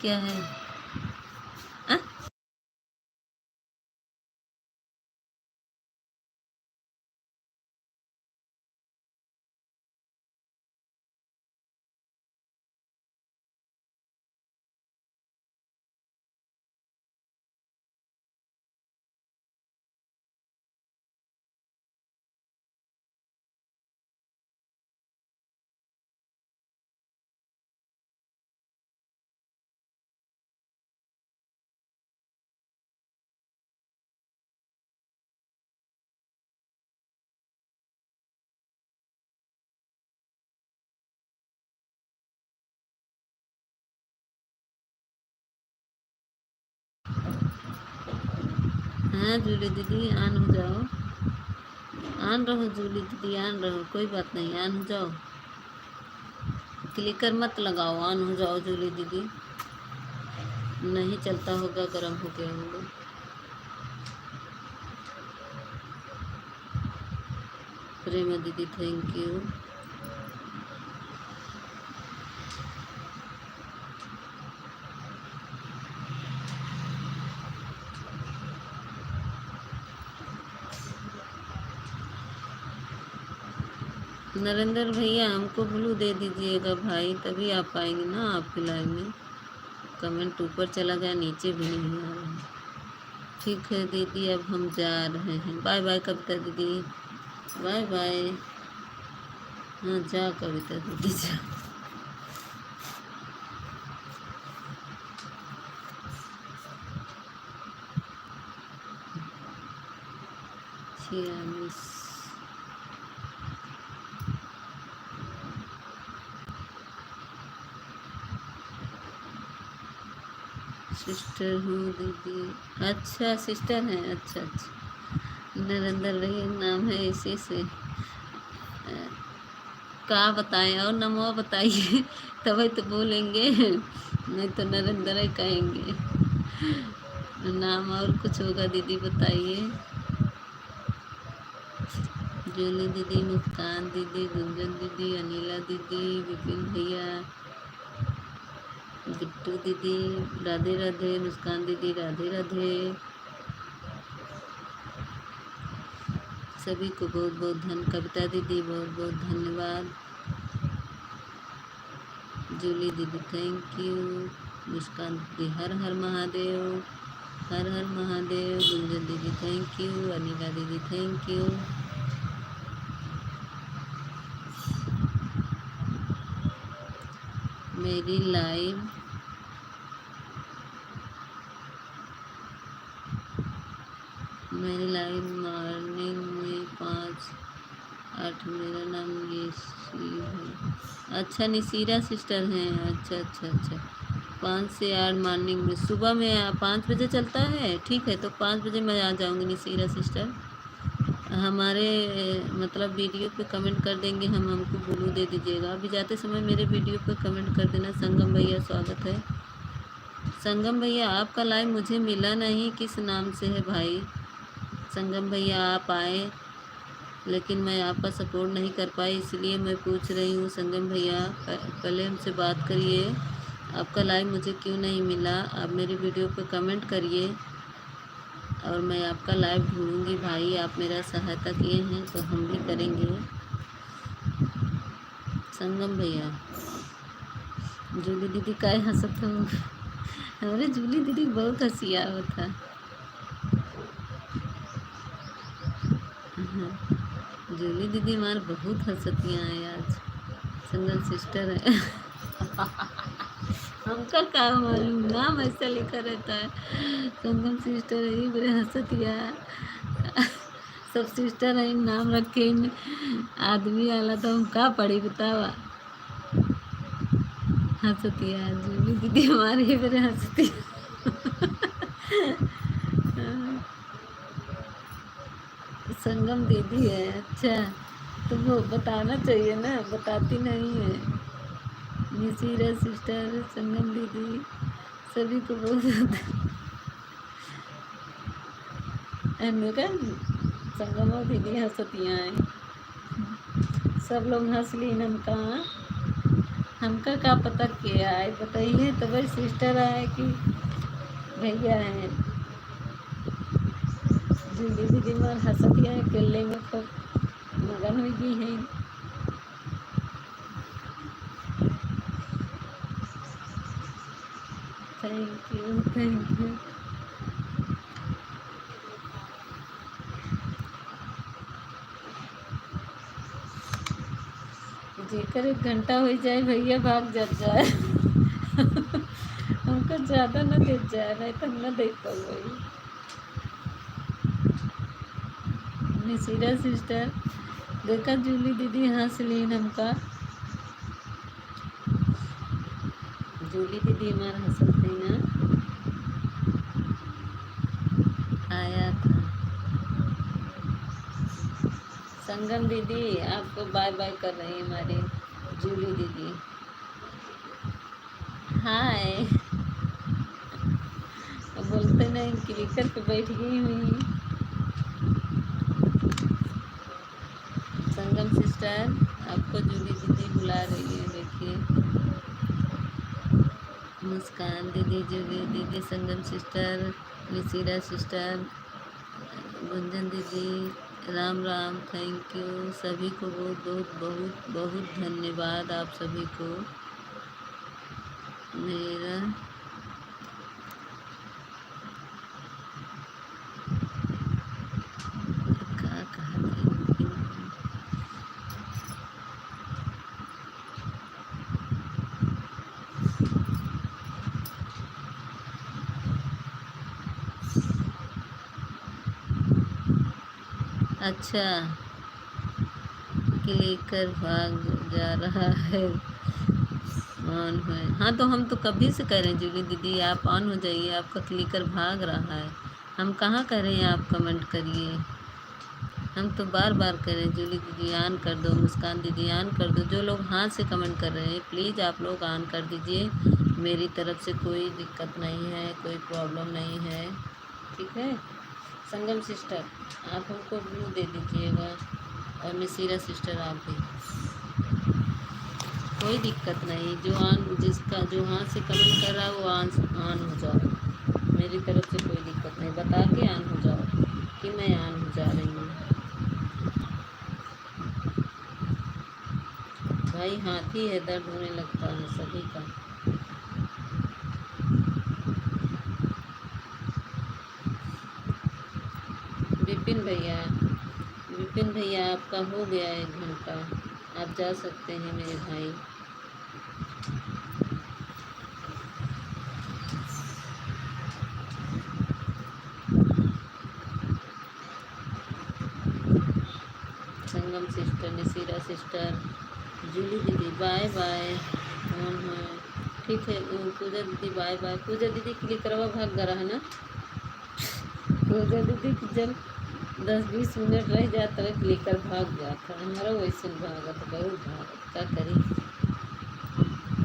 A: क्या है? आ? हाँ जूली दीदी, आन हो जाओ, आन रहो जूली दीदी, आन रहो, कोई बात नहीं, आन हो जाओ, क्लिकर मत लगाओ, आन हो जाओ जूली दीदी। नहीं चलता होगा, गर्म हो गया होगा। प्रेमा दीदी थैंक यू। नरेंद्र भैया हमको ब्लू दे दीजिएगा भाई, तभी आप पाएंगे ना आपके लाइव में। कमेंट ऊपर चला गया, नीचे भी नहीं आ रहा है। ठीक है दीदी, अब हम जा रहे हैं, बाय बाय कविता दीदी, बाय बाय। हाँ जा कविता दीदी जा। छियालीस सिस्टर हूँ दीदी। अच्छा सिस्टर हैं, अच्छा अच्छा। नरेंद्र भैया नाम है इसी से। का बताएं और नमो बताइए तभी तो बोलेंगे, नहीं तो नरेंद्र ही कहेंगे। नाम और कुछ होगा दीदी बताइए। जूली दीदी, मुस्कान दीदी, गुंजन दीदी, अनिला दीदी, विपिन भैया, बिट्टू दीदी, राधे राधे, मुस्कान दीदी राधे राधे। सभी को बहुत बहुत कविता दीदी बहुत बहुत धन्यवाद। जूली दीदी थैंक यू। मुस्कान दीदी हर हर महादेव, हर हर महादेव। गुंजन दीदी थैंक यू। अनिला दीदी थैंक यू। मेरी लाइव मॉर्निंग में 5-8। मेरा नाम येसी है। अच्छा निसीरा सिस्टर हैं, अच्छा अच्छा अच्छा। 5 से 8 मॉर्निंग में, सुबह में 5 बजे चलता है। ठीक है तो 5 बजे मैं आ जाऊँगी निसीरा सिस्टर। हमारे मतलब वीडियो पे कमेंट कर देंगे हम, हमको ब्लू दे दीजिएगा। अभी जाते समय मेरे वीडियो पे कमेंट कर देना। संगम भैया स्वागत है। संगम भैया आपका लाइव मुझे मिला नहीं, किस नाम से है भाई? संगम भैया आप आए, लेकिन मैं आपका सपोर्ट नहीं कर पाई, इसलिए मैं पूछ रही हूँ। संगम भैया पहले हमसे बात करिए, आपका लाइव मुझे क्यों नहीं मिला? आप मेरी वीडियो पे कमेंट करिए और मैं आपका लाइव ढूंढूंगी भाई। आप मेरा सहायता किए हैं तो हम भी करेंगे। संगम भैया, जूली दीदी काय हंसत हो? हमारे जूली दीदी बहुत हंसिया होता। जूली दीदी मार बहुत हंसतियाँ हैं आज। सिंगल सिस्टर है। हमका क्या मालूम, नाम ऐसा लिखा रहता है संगम सिस्टर है, ये बड़े हंसतिया। सब सिस्टर है, नाम रखे इन आदमी आला तो हम का पढ़ी बतावा। हंसतिया जूली दीदी हमारे बड़े हंसती। संगम दीदी है, अच्छा। तो वो बताना चाहिए ना, बताती नहीं है। मिसीरा सिस्टर, संगम दीदी, सभी को बहुत का संगम दीदी हंसतियाँ हैं। सब लोग हंस ली। हमका का पता क्या है बताइए तो, भाई सिस्टर आए कि भैया है। जूली दीदी मार हंसतियाँ है, केले में खूब मगन हुई गई है। Thank you, thank you. जेकर 1 घंटा हो जाए भैया भाग जब जाए। हमको ज़्यादा न दे जाए, नहीं तो न देख पाऊँ। मिसीरा सिस्टर देखा जूली दीदी हंस ली। हमका जूली दीदी हमारा हंसत है ना, आया था। संगम दीदी आपको बाय बाय कर रही है हमारी जूली दीदी। हाय। बोलते नहीं, क्लिकर पे बैठ गई हुई। संगम सिस्टर आपको जूली दीदी बुला रही है, देखिए। मुस्कान दीदी, जूली दीदी, संगम सिस्टर, मिसीरा सिस्टर, गुंजन दीदी, राम राम, थैंक यू। सभी को बहुत बहुत बहुत बहुत धन्यवाद। आप सभी को मेरा क्या कहा था। अच्छा, क्लिकर भाग जा रहा है, ऑन है। हाँ तो हम तो कभी से कह रहे हैं जूली दीदी आप ऑन हो जाइए, आपका क्लिकर भाग रहा है। हम कहाँ कह रहे हैं आप कमेंट करिए, हम तो बार बार कह रहे हैं जूली दीदी ऑन कर दो, मुस्कान दीदी ऑन कर दो। जो लोग हाँ से कमेंट कर रहे हैं प्लीज़ आप लोग ऑन कर दीजिए। मेरी तरफ से कोई दिक्कत नहीं है, कोई प्रॉब्लम नहीं है, ठीक है। संगम सिस्टर आप हमको ब्लू दे दीजिएगा, और मिसीरा सिस्टर आप भी, कोई दिक्कत नहीं। जो ऑन जिसका जो हाँ से कमेंट कर रहा है वो ऑन हो जाओ। मेरी तरफ से कोई दिक्कत नहीं, बता के ऑन हो जाओ कि मैं ऑन हो जा रही हूँ। भाई हाथी है, दर्द होने लगता है सभी का। विपिन भैया आपका हो गया 1 घंटा, आप जा सकते हैं मेरे भाई। संगम सिस्टर, नसीरा सिस्टर, जूली दीदी बाय बाय। हाँ, ठीक है। पूजा दीदी बाय बाय। पूजा दीदी के लिए करवा भाग रहा है ना। पूजा दीदी की जब 10-20 मिनट रह जाता है क्लिकर भाग जाता, हमारा वैसे भागा तो बहुत भागा, क्या करी।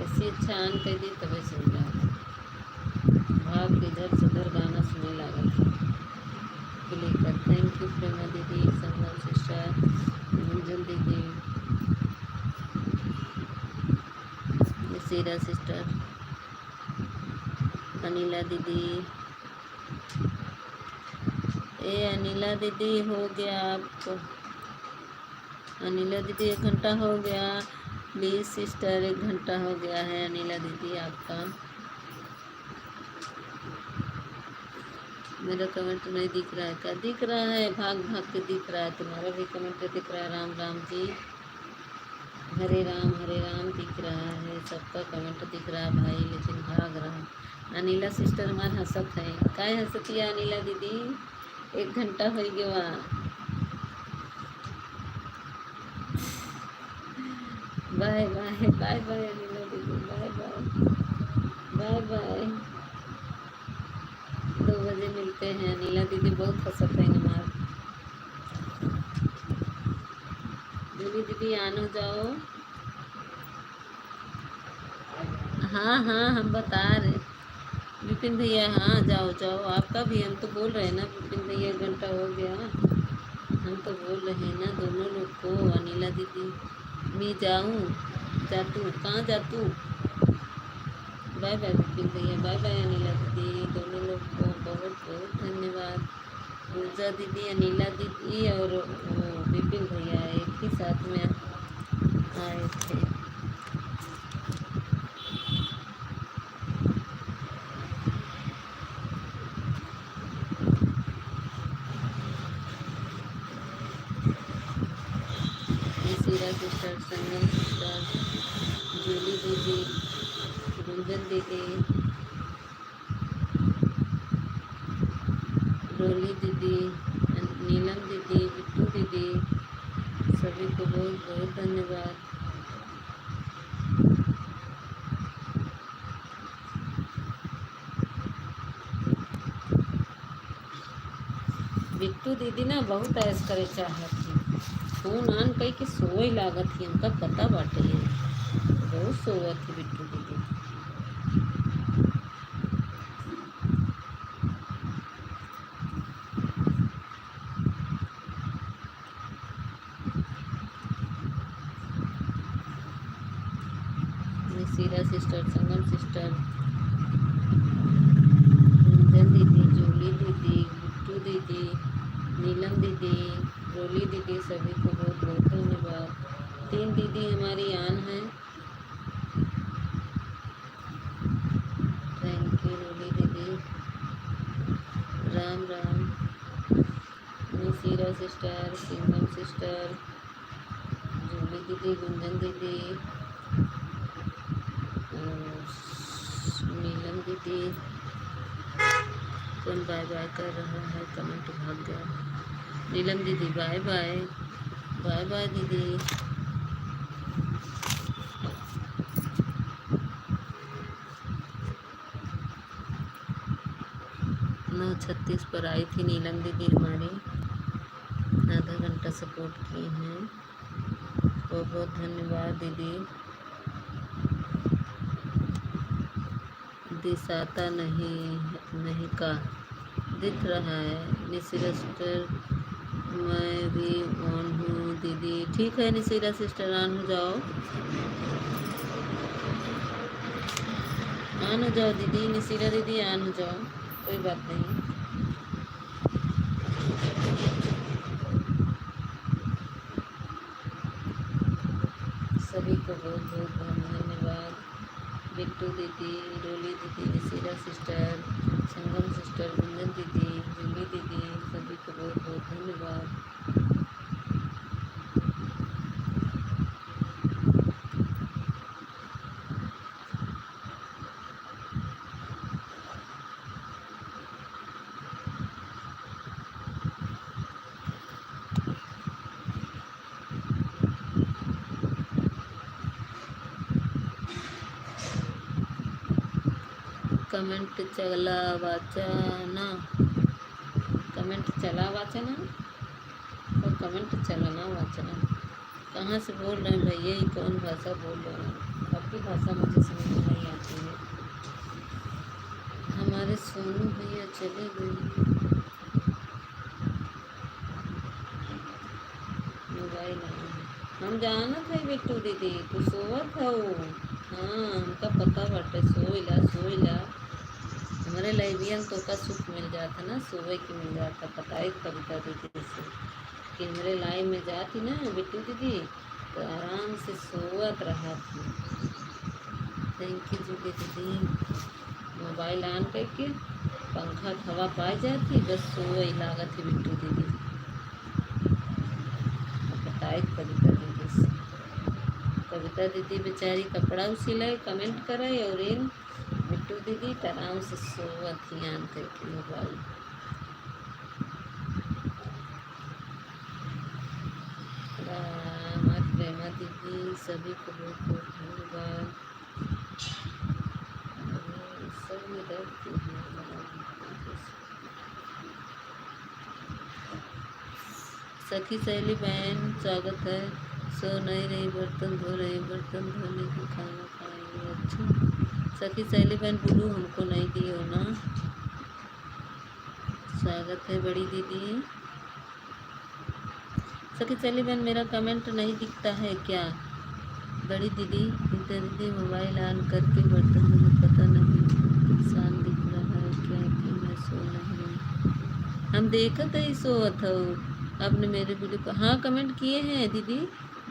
A: ऐसी अच्छा ऑन कर दी तब समझा, भाग के इधर से उधर गाना सुनने लगा था क्लिकर। थैंक यू प्रेमा दीदी, संगम सिस्टर, गुंजन दीदी, सीरा सिस्टर, अनिला दीदी। ए अनिला दीदी हो गया आपको, अनिला दीदी 1 घंटा हो गया। प्लीज़ सिस्टर 1 घंटा हो गया है अनिला दीदी आपका। मेरा कमेंट नहीं दिख रहा है क्या? दिख रहा है, भाग भाग के दिख रहा है। तुम्हारा भी कमेंट दिख रहा है। राम राम जी, हरे राम दिख रहा है। सबका कमेंट दिख रहा है भाई, लेकिन भाग रहा है। अनिला सिस्टर हमारे हंसत है। काय हंसती है अनिला दीदी? 1 घंटा हो गया। Bye bye bye bye Anila दीदी, बाय बाय बाय बाय। 2 बजे मिलते हैं। अनिला दीदी बहुत हंसत है हमारे। दीदी दीदी आन हो जाओ। हाँ हाँ हम बता रहे। विपिन भैया हाँ जाओ जाओ, आपका भी। हम तो बोल रहे हैं ना विपिन भैया, 1 घंटा हो गया। हम तो बोल रहे हैं ना दोनों लोग को। अनिला दीदी, मैं जाऊँ? जातू कहाँ जातू? बाय बाय विपिन भैया, बाय बाय अनिला दीदी। दोनों लोग को बहुत बहुत धन्यवाद। पूजा दीदी, अनिला दीदी और वो विपिन भैया एक ही साथ में आए थे। सीरा सिस्टर, संगम सिस्टर, जूली दीदी, गुंजन दीदी, रोली दीदी, नीलम दीदी, बिट्टू दीदी, सभी को बहुत बहुत धन्यवाद। बिट्टू दीदी ना बहुत ऐश करे चाहत थी। फोन आन कई के सोए लागत थी, हमका पता बाटे। बहुत सोवत थी बिट्टू दीदी। सीरा सिस्टर, संगम सिस्टर, गुंजन दीदी, जूली दीदी, बिट्टू दीदी, नीलम दीदी, रोली दीदी, सभी को बहुत बहुत धन्यवाद। 3 दीदी हमारी आन है। थैंक यू रोली दीदी। राम राम। सीरा सिस्टर, सिंगम सिस्टर, जूली दीदी, गुंजन दीदी, नीलम दीदी। कौन बाय बाय कर रहा है? कमेंट भाग गया। नीलम दीदी बाय बाय, बाय बाय दीदी। 9:36 पर आई थी नीलम दीदी हमारी। आधा घंटा सपोर्ट किए हैं। बहुत बहुत धन्यवाद दीदी। दिसाता नहीं का दिख रहा है। निशिरा सिस्टर, मैं भी ऑन हूँ दीदी। ठीक है निशिरा सिस्टर, ऑन हो जाओ, ऑन हो जाओ दीदी। निशिरा दीदी ऑन हो जाओ, कोई बात नहीं। सभी को बहुत बहुत धन्यवाद। बिट्टू दीदी, डोली दीदी, निशिरा सिस्टर, संगम सिस्टर, गुंजन दीदी, जूली दीदी, सभी को बहुत बहुत धन्यवाद। कमेंट चला वाचना, कमेंट चला वाचना और कमेंट चलना वाचना। कहाँ से बोल रहे हैं भैया? ये कौन भाषा बोल रहे हैं? आपकी भाषा मुझे समझ में नहीं आती है। हमारे सोनू भैया चले गए। मोबाइल हम जाना था बिट्टू दीदी, तू सोवत था वो। हाँ हमका पता बाटे, सोइला सोइला। हमारे लाइबियन तो का सुख मिल जाता ना, सोवे की मिल जाता। पता है कविता दीदी से कि हमारे लाइन में जाती ना बिट्टू दीदी, तो आराम से सोवत रहा थी। थैंक यू जूली दीदी। मोबाइल ऑन करके पंखा हवा पाई जाती बस सो वही लागत है बिट्टू दीदी बताए कविता दीदी से। कविता दीदी बेचारी कपड़ा सिलाई कमेंट करे और इन बिट्टू दीदी आराम से सोवत ही आन करके मोबाइल। प्रेमा दीदी सभी को बहुत बहुत धन्यवाद। सब में दर्द सखी सहेली बहन स्वागत है। सो नहीं रही बर्तन धो रही बर्तन धोने की खाना खाएंगे। अच्छा सखी सहेली बहन बुलू हमको नहीं दी हो ना। स्वागत है बड़ी दीदी। सखी सहेली बहन मेरा कमेंट नहीं दिखता है क्या? बड़ी दीदी दीदी मोबाइल ऑन करके बर्तन मुझे पता नहीं इंसान दिख रहा है क्या कि मैं सो नहीं रही। हम देखा था ही सोवत हो आपने मेरे वीडियो पर हाँ कमेंट किए हैं दीदी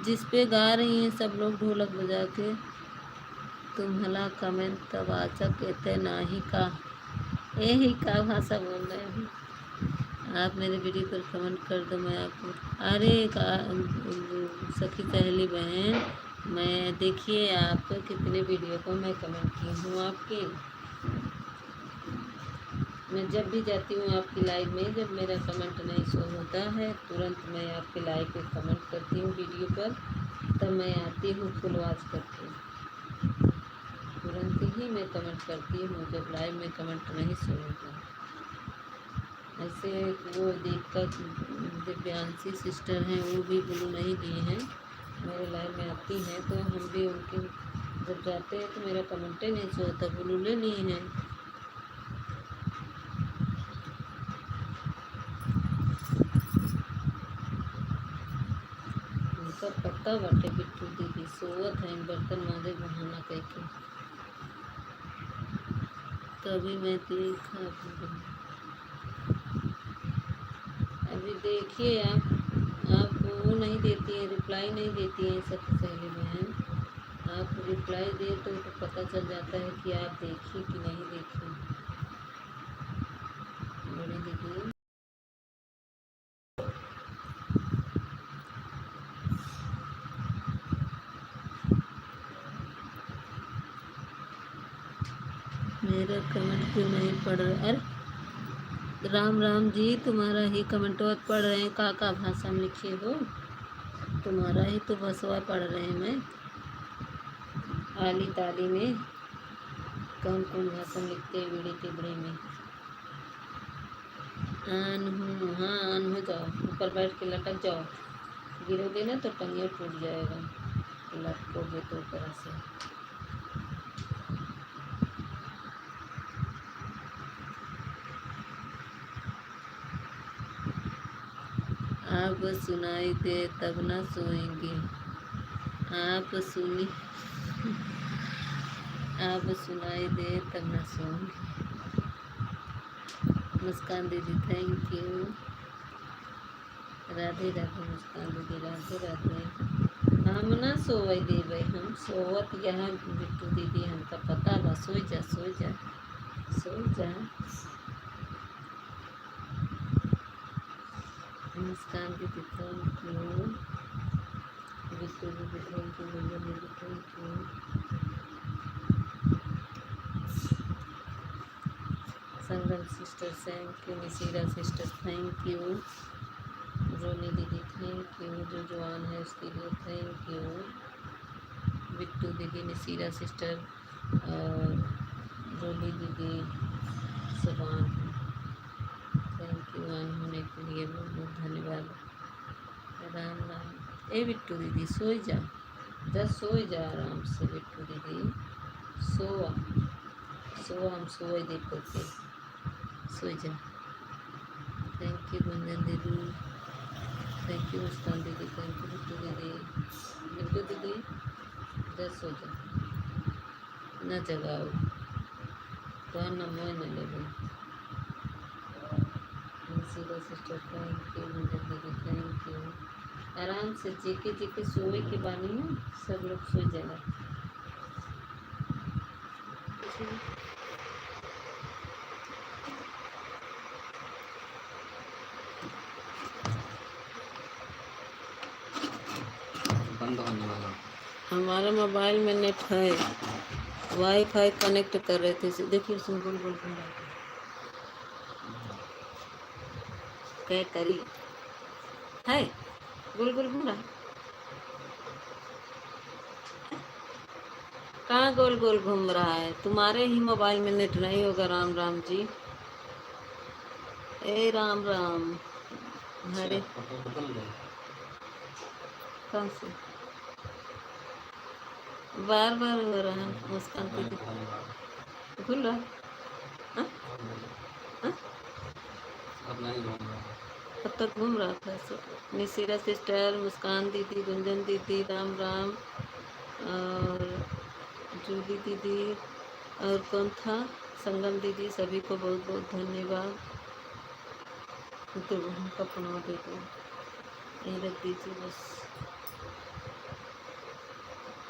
A: जिस पे गा रही हैं सब लोग ढोलक बजा के। तुम्हारा कमेंट तब आचा कहते नाही का यही का भाषा बोल रहे हैं आप मेरे वीडियो पर कमेंट कर दो मैं आपको। अरे सखी सहेली बहन मैं देखिए आप कितने वीडियो को मैं कमेंट की हूँ आपके। मैं जब भी जाती हूँ आपकी लाइव में जब मेरा कमेंट नहीं शो होता है तुरंत मैं आपके लाइव पे कमेंट करती हूँ वीडियो पर तब मैं आती हूँ फुल वॉच करके तुरंत ही मैं कमेंट करती हूँ जब लाइव में कमेंट नहीं शो होता। ऐसे वो देखकर दिव्यांशी सिस्टर हैं वो भी ब्लू नहीं दिए हैं मेरे लाइव में आती हैं तो हम भी उनके जब जाते हैं तो मेरा कमेंट ही नहीं शो होता ब्लू ले नहीं है। उनका पता बाटे बिट्टू दीदी सोवत है बर्तन मांजे बहाना कह के तभी मैं देखा। अभी देखिए आप वो नहीं देती हैं रिप्लाई नहीं देती हैं सखी सहेली बहन। आप रिप्लाई दे तो पता चल जाता है कि आप देखी कि नहीं देखी। बड़ी दीदी मेरा कमेंट क्यों नहीं पढ़ रहा? अरे राम राम जी तुम्हारा ही कमेंट पढ़ रहे हैं का भाषा में लिखे हो तुम्हारा ही तो बसवा पढ़ रहे हैं मैं आली ताली में कौन कौन भाषा लिखते हैं बीड़ी टिबड़े में। आन हूँ हाँ आन हो जाओ ऊपर बैठ के लटक जाओ गिरोगे ना तो टंगे टूट जाएगा लटकोगे तो ऊपर से। आप सुनाई दे तब ना सोएंगे आप सुनी आप सुनाई दे तब ना सोएंगे। मुस्कान दीदी थैंक यू। राधे राधे मुस्कान दीदी राधे राधे। हम ना सोवे देवे हम सोवत यहाँ बिट्टू दीदी हमका पता बा सोई जा सोई जा सोई जा। मुस्कान दीदी थैंक यू बिट्टू दीदी थैंक यू भैया दीदी thank you. Sangam sister thank you Nisira sister thank you Roni दीदी थैंक यू जो जवान है उसके लिए थैंक यू बिट्टू दीदी निसीरा सिस्टर और रोनी दीदी सबान थैंक यू आन होने के लिए बहुत बहुत धन्यवाद। राम राम ए बिट्टू दीदी सोई जा जा सोई जा आराम से बिट्टू दीदी सोआ सोआ हम सोए देख करके सोई जा। थैंक यू गुंजन दीदी थैंक यू मुस्कान दीदी थैंक यू बिट्टू दीदी जा सो जा न जगाओ तो न मोह न ले सीधा सिस्टर थैंक यू गुंजन दीदी थैंक यू। आराम से जेके जेके सोए के बानी है सब लोग सो जाएगा।
B: बंद होने वाला।
A: हमारा मोबाइल में नेट है, वाईफाई कनेक्ट कर रहे थे। देखिए उसमें गोल गोल घूम रहा है। क्या करी है, गोल गोल घूम रहा है। कहाँ गोल गोल घूम रहा है? तुम्हारे ही मोबाइल में नेट नहीं होगा। राम राम जी। ए राम राम। अरे
B: फोटो बदल गए।
A: कौन से? बार बार हो रहा है। मुस्कान दीदी खुल रहा है। हाँ? हाँ?
B: अब नहीं घूम रहा।
A: अब तक घूम रहा था सब। निशिरा सिस्टर, मुस्कान दीदी, गुंजन दीदी, राम राम, और जूली दीदी, और कौन था, संगम दीदी। सभी को बहुत बहुत धन्यवाद। तो उनका फोनवा दे दो, यहीं रख दीजिए बस।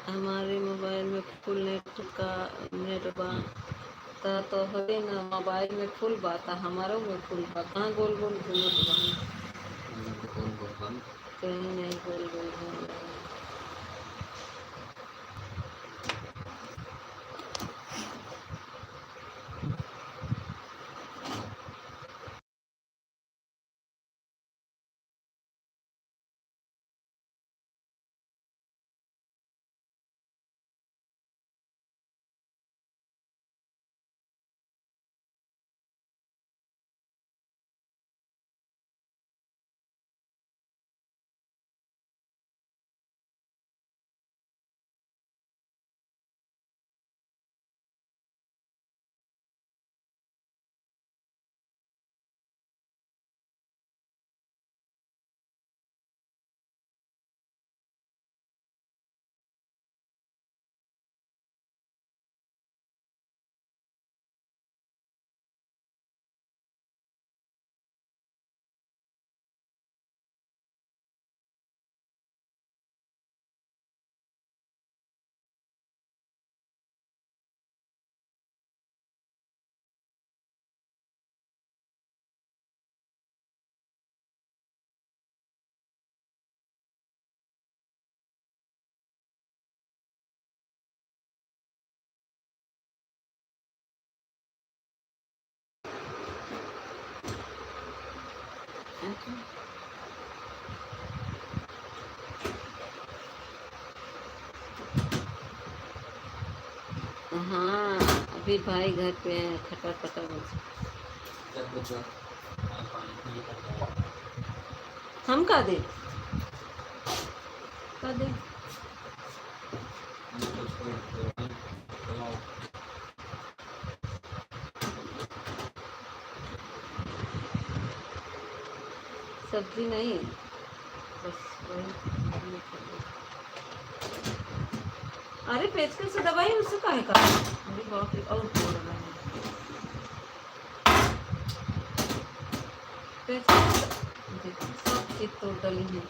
A: हमारे मोबाइल में फुल नेट का नेट बा तो हवे ना, मोबाइल में फुल बात हमारो में फुल बा। कहाँ गोल गोल घूमत बा?
B: गोल गोल बंद।
A: कहीं नहीं गोल गोल घूम रहा है। हाँ अभी भाई घर पे है। खटर खटर हम का दे का दे। सब्जी नहीं, बस वही। अरे पेचकस से दबाई उससे काहे का? अरे बाप रे, और तोड़ रहा है पेचकस। देखो सब चीज तोड़ डाली है।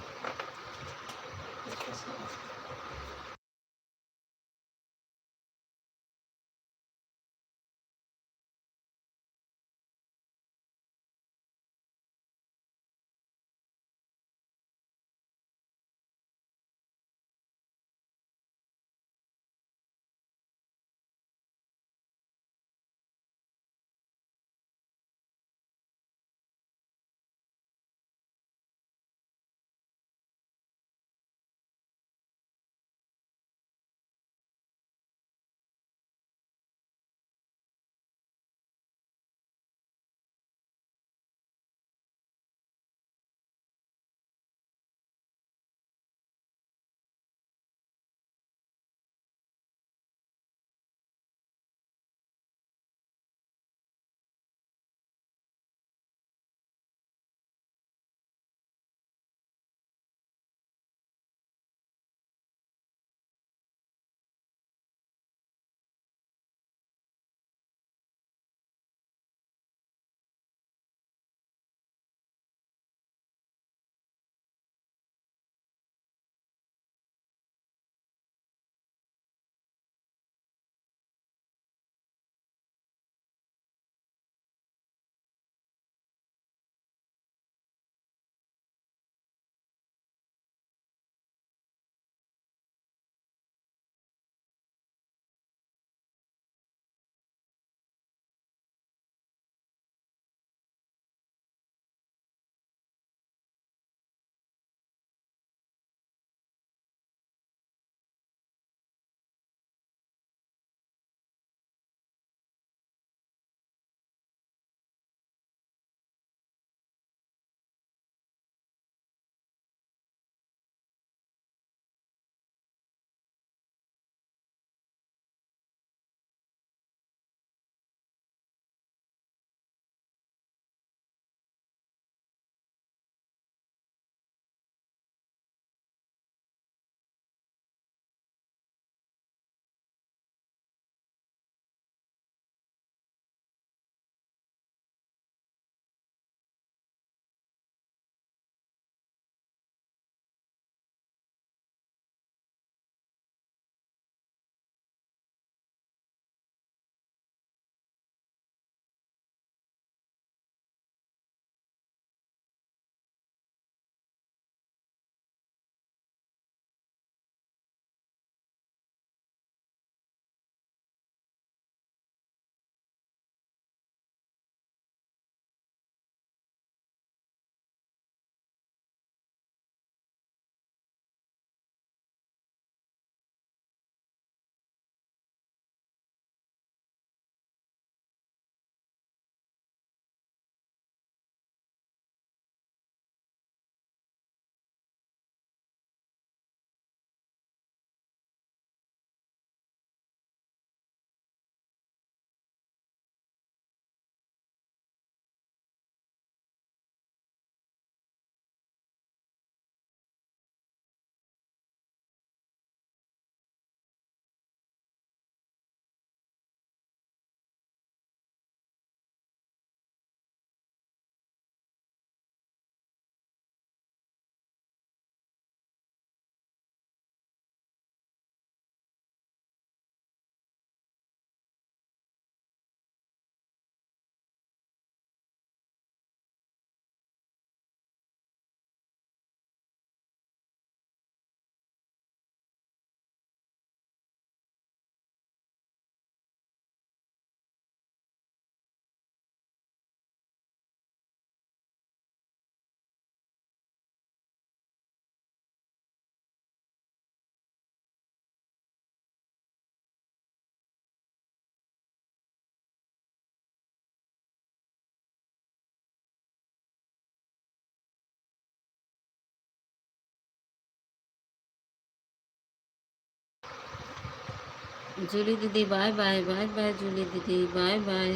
A: जूली दीदी bye bye, bye bye Julie दीदी, बाय बाय।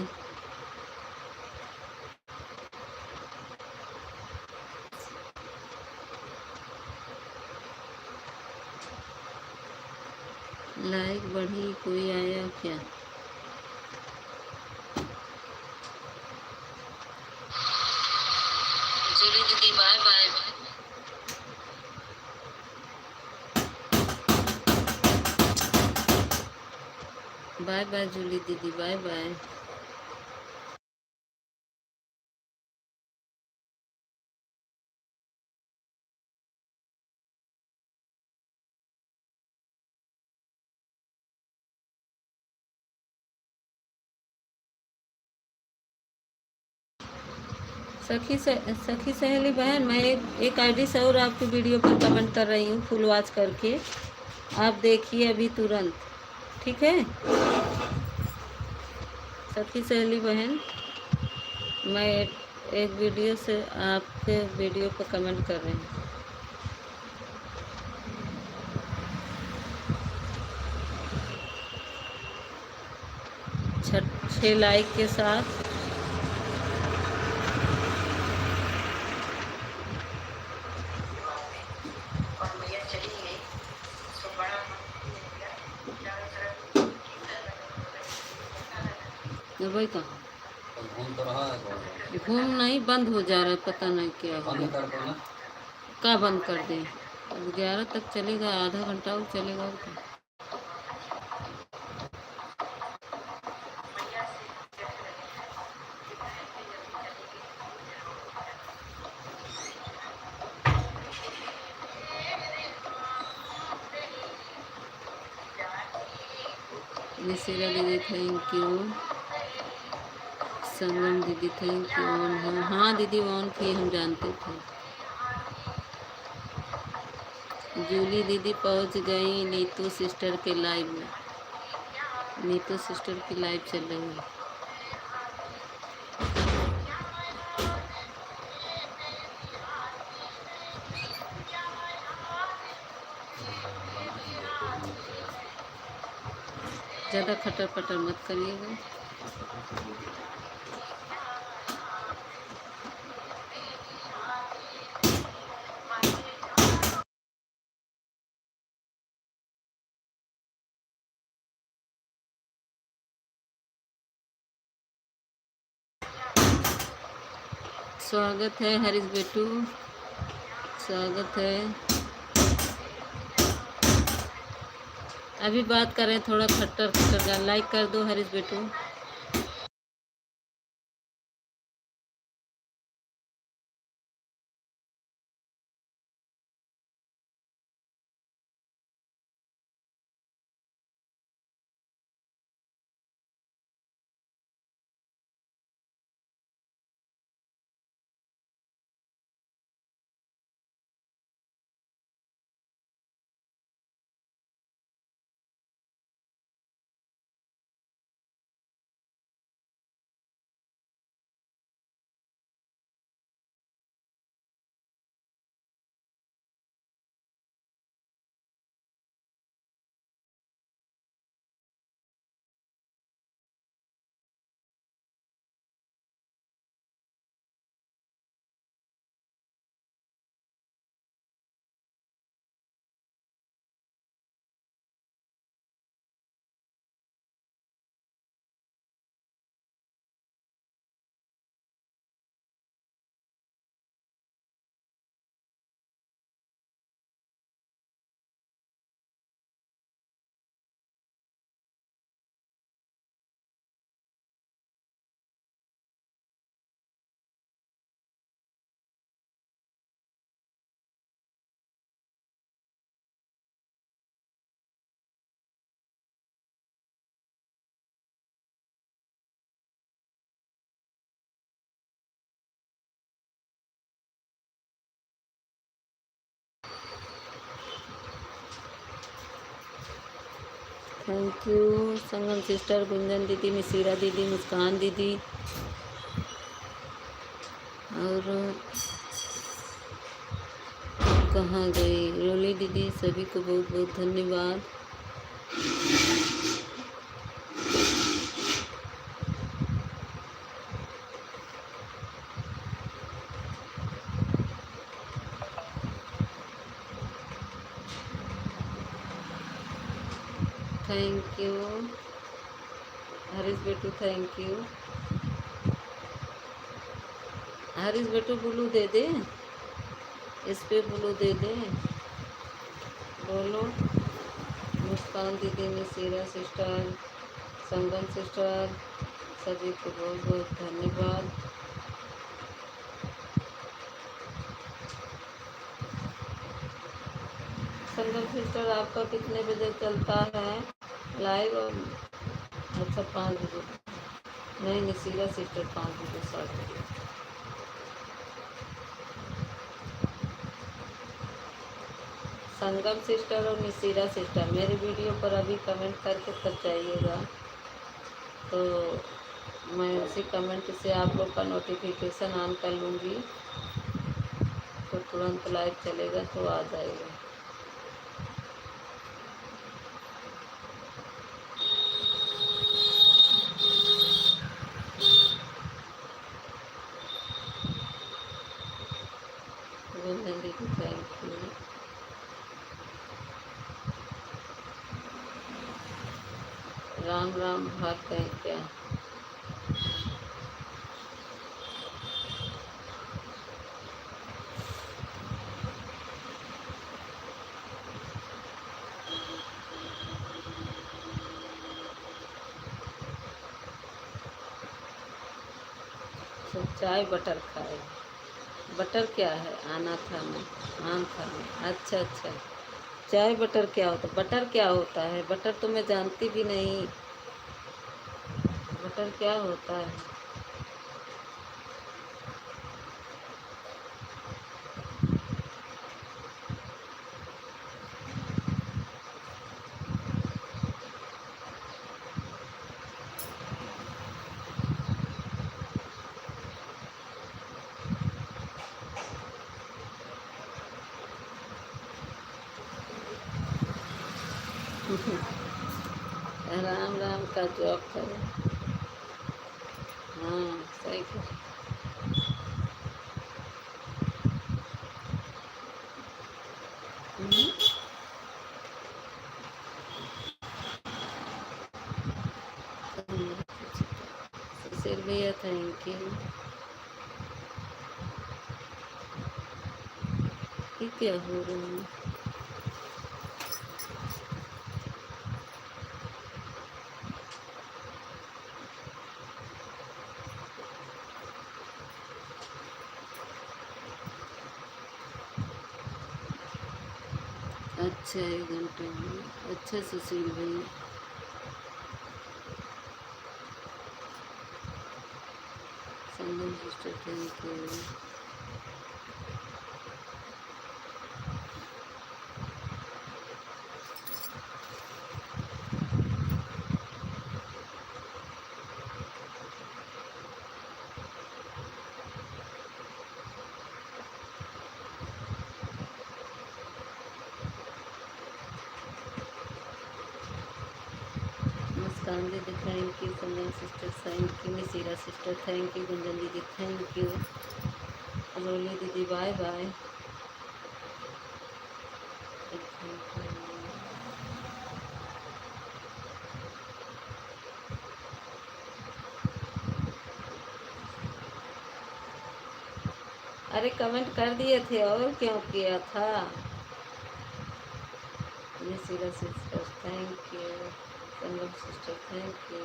A: लाइक बढ़ी, कोई आया क्या? जूली दीदी bye bye, bye bye Julie दीदी, बाय बाय। सखी सहेली बहन, मैं एक आईडी से और आपकी वीडियो पर कमेंट कर रही हूँ फुल वॉच करके, आप देखिए अभी तुरंत, ठीक है? सखी सहेली बहन, मैं एक वीडियो से आपके वीडियो पर कमेंट कर रही हूँ। 6 लाइक के साथ। वही कहाँ
B: तो घूम तो रहा है कौन?
A: घूम नहीं, बंद हो जा रहा है, पता नहीं क्या हो
B: बंद
A: गया।
B: कर दो ना।
A: का बंद कर दें? अब 11 तक चलेगा, आधा घंटा और चलेगा और क्या। निशिरा दीदी थैंक यू, संगम दीदी थैंक यू। ऑन है, हाँ दीदी ऑन थी, हम जानते थे। जूली दीदी पहुंच गई नीतू सिस्टर के लाइव में। नीतू सिस्टर की लाइव चल रही है। ज़्यादा खटर पटर मत करिएगा। स्वागत है हरीश बेटू, स्वागत है। अभी बात करें थोड़ा खट्टर खट्टर का, लाइक कर दो हरीश बेटू। Thank you Sangam sister, Gunjan दीदी, निशिरा दीदी, मुस्कान दीदी और कहाँ गई रोली दीदी, सभी को बहुत बहुत धन्यवाद। Thank you. हरीश बेटू थैंक यू। हरीश बेटू ब्लू दे दे, इस पे ब्लू दे दे। बोलो। मुस्कान दीदी, मिसीरा सिस्टर, संगम सिस्टर, सभी को बहुत बहुत धन्यवाद। संगम सिस्टर आपका कितने बजे चलता है लाइव? अच्छा 5 बजे। नहीं नसीरा सिस्टर 5 बजे 7 बजे। संगम सिस्टर और नसीरा सिस्टर मेरी वीडियो पर अभी कमेंट करके तब जाइएगा, तो मैं उसी कमेंट से आप लोग का नोटिफिकेशन ऑन कर लूँगी, तो तुरंत लाइव चलेगा तो आ जाएगा। गुंजन दीदी थैंक यू। राम राम भाग गए क्या? तो चाय बटर खाए। बटर क्या है? आना था मैं, आम था मैं। अच्छा अच्छा, चाय बटर क्या होता है? बटर क्या होता है? बटर तो मैं जानती भी नहीं, बटर क्या होता है? राम राम का जॉब करे। हाँ सही कर। सुशील भैया थैंक यू। ये क्या हो रहा है? अच्छा 1 घंटे में। अच्छा सुशील भैया, Sangam sister thank you. Muskan दीदी thank you, Sangam sister thank you, Misira sister thank you, Gunjan दीदी थैंक यू, रोली दीदी बाय बाय। अरे कमेंट कर दिए थे और क्यों किया था? Misira sister thank you, Sangam sister thank you.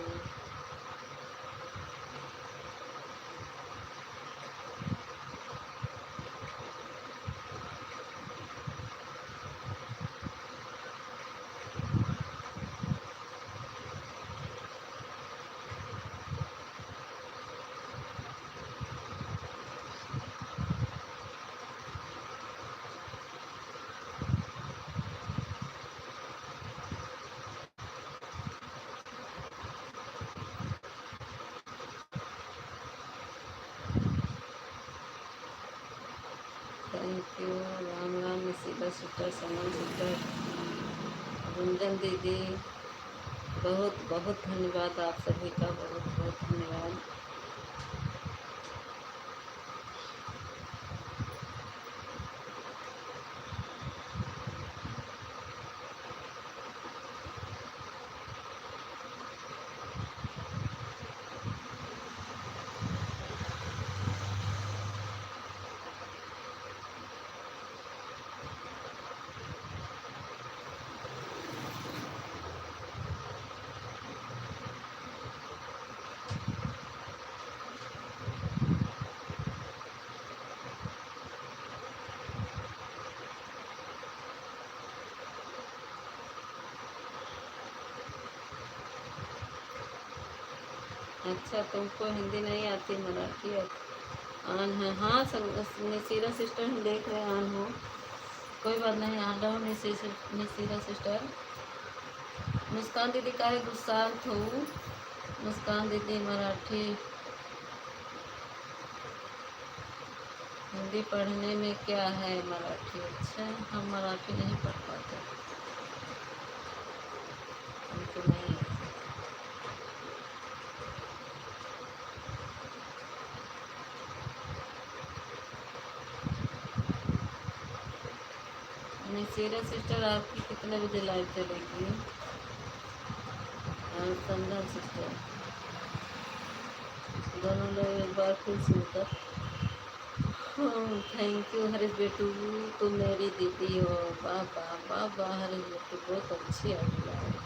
A: Thank you. Ram Ram Misira sister, Sangam sister, Gunjan दीदी, बहुत बहुत धन्यवाद आप सभी का, बहुत बहुत धन्यवाद। अच्छा, तुमको हिंदी नहीं आती, मराठी आन है। हाँ निसीरा सिस्टर हम देख रहे हैं आन हो, कोई बात नहीं, आन रहो निसीरा सिस्टर। मुस्कान दीदी का है गुस्सा हो, मुस्कान दीदी मराठी हिंदी पढ़ने में क्या है मराठी। अच्छा, हम मराठी नहीं पढ़ पाते, हमको नहीं आता। निसीरा सिस्टर आपकी कितने बजे लाइव चलेगी? और संध्या सिस्टर, दोनों लोग एक बार फिर सुनकर। हाँ थैंक यू हरीश बेटू, तुम मेरी दीदी हो। वाह वाह वाह वाह हरीश बेटू, बहुत अच्छी आइडिया है।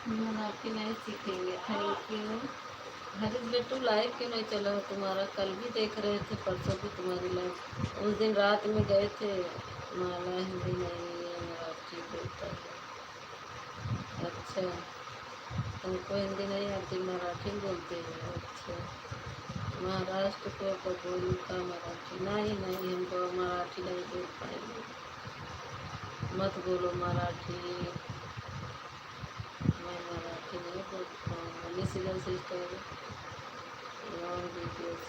A: मराठी नहीं सीखेंगे, थैंक यू हरीश बेटू। लाइव क्यों नहीं चला तुम्हारा? कल भी देख रहे थे, परसों भी तुम्हारी लाइव, उस दिन रात में गए थे। माला हिंदी नहीं है, मराठी बोलता है। अच्छा, तुमको हिंदी नहीं आती, मराठी बोलते हो। अच्छा, महाराष्ट्र को पटोली का मराठी नहीं, नहीं हमको मराठी नहीं बोल पाएंगे, मत बोलो मराठी, मैं मराठी नहीं बोल पाऊँगा। निशिगंध सिस्टर लॉन्ग वीडियोस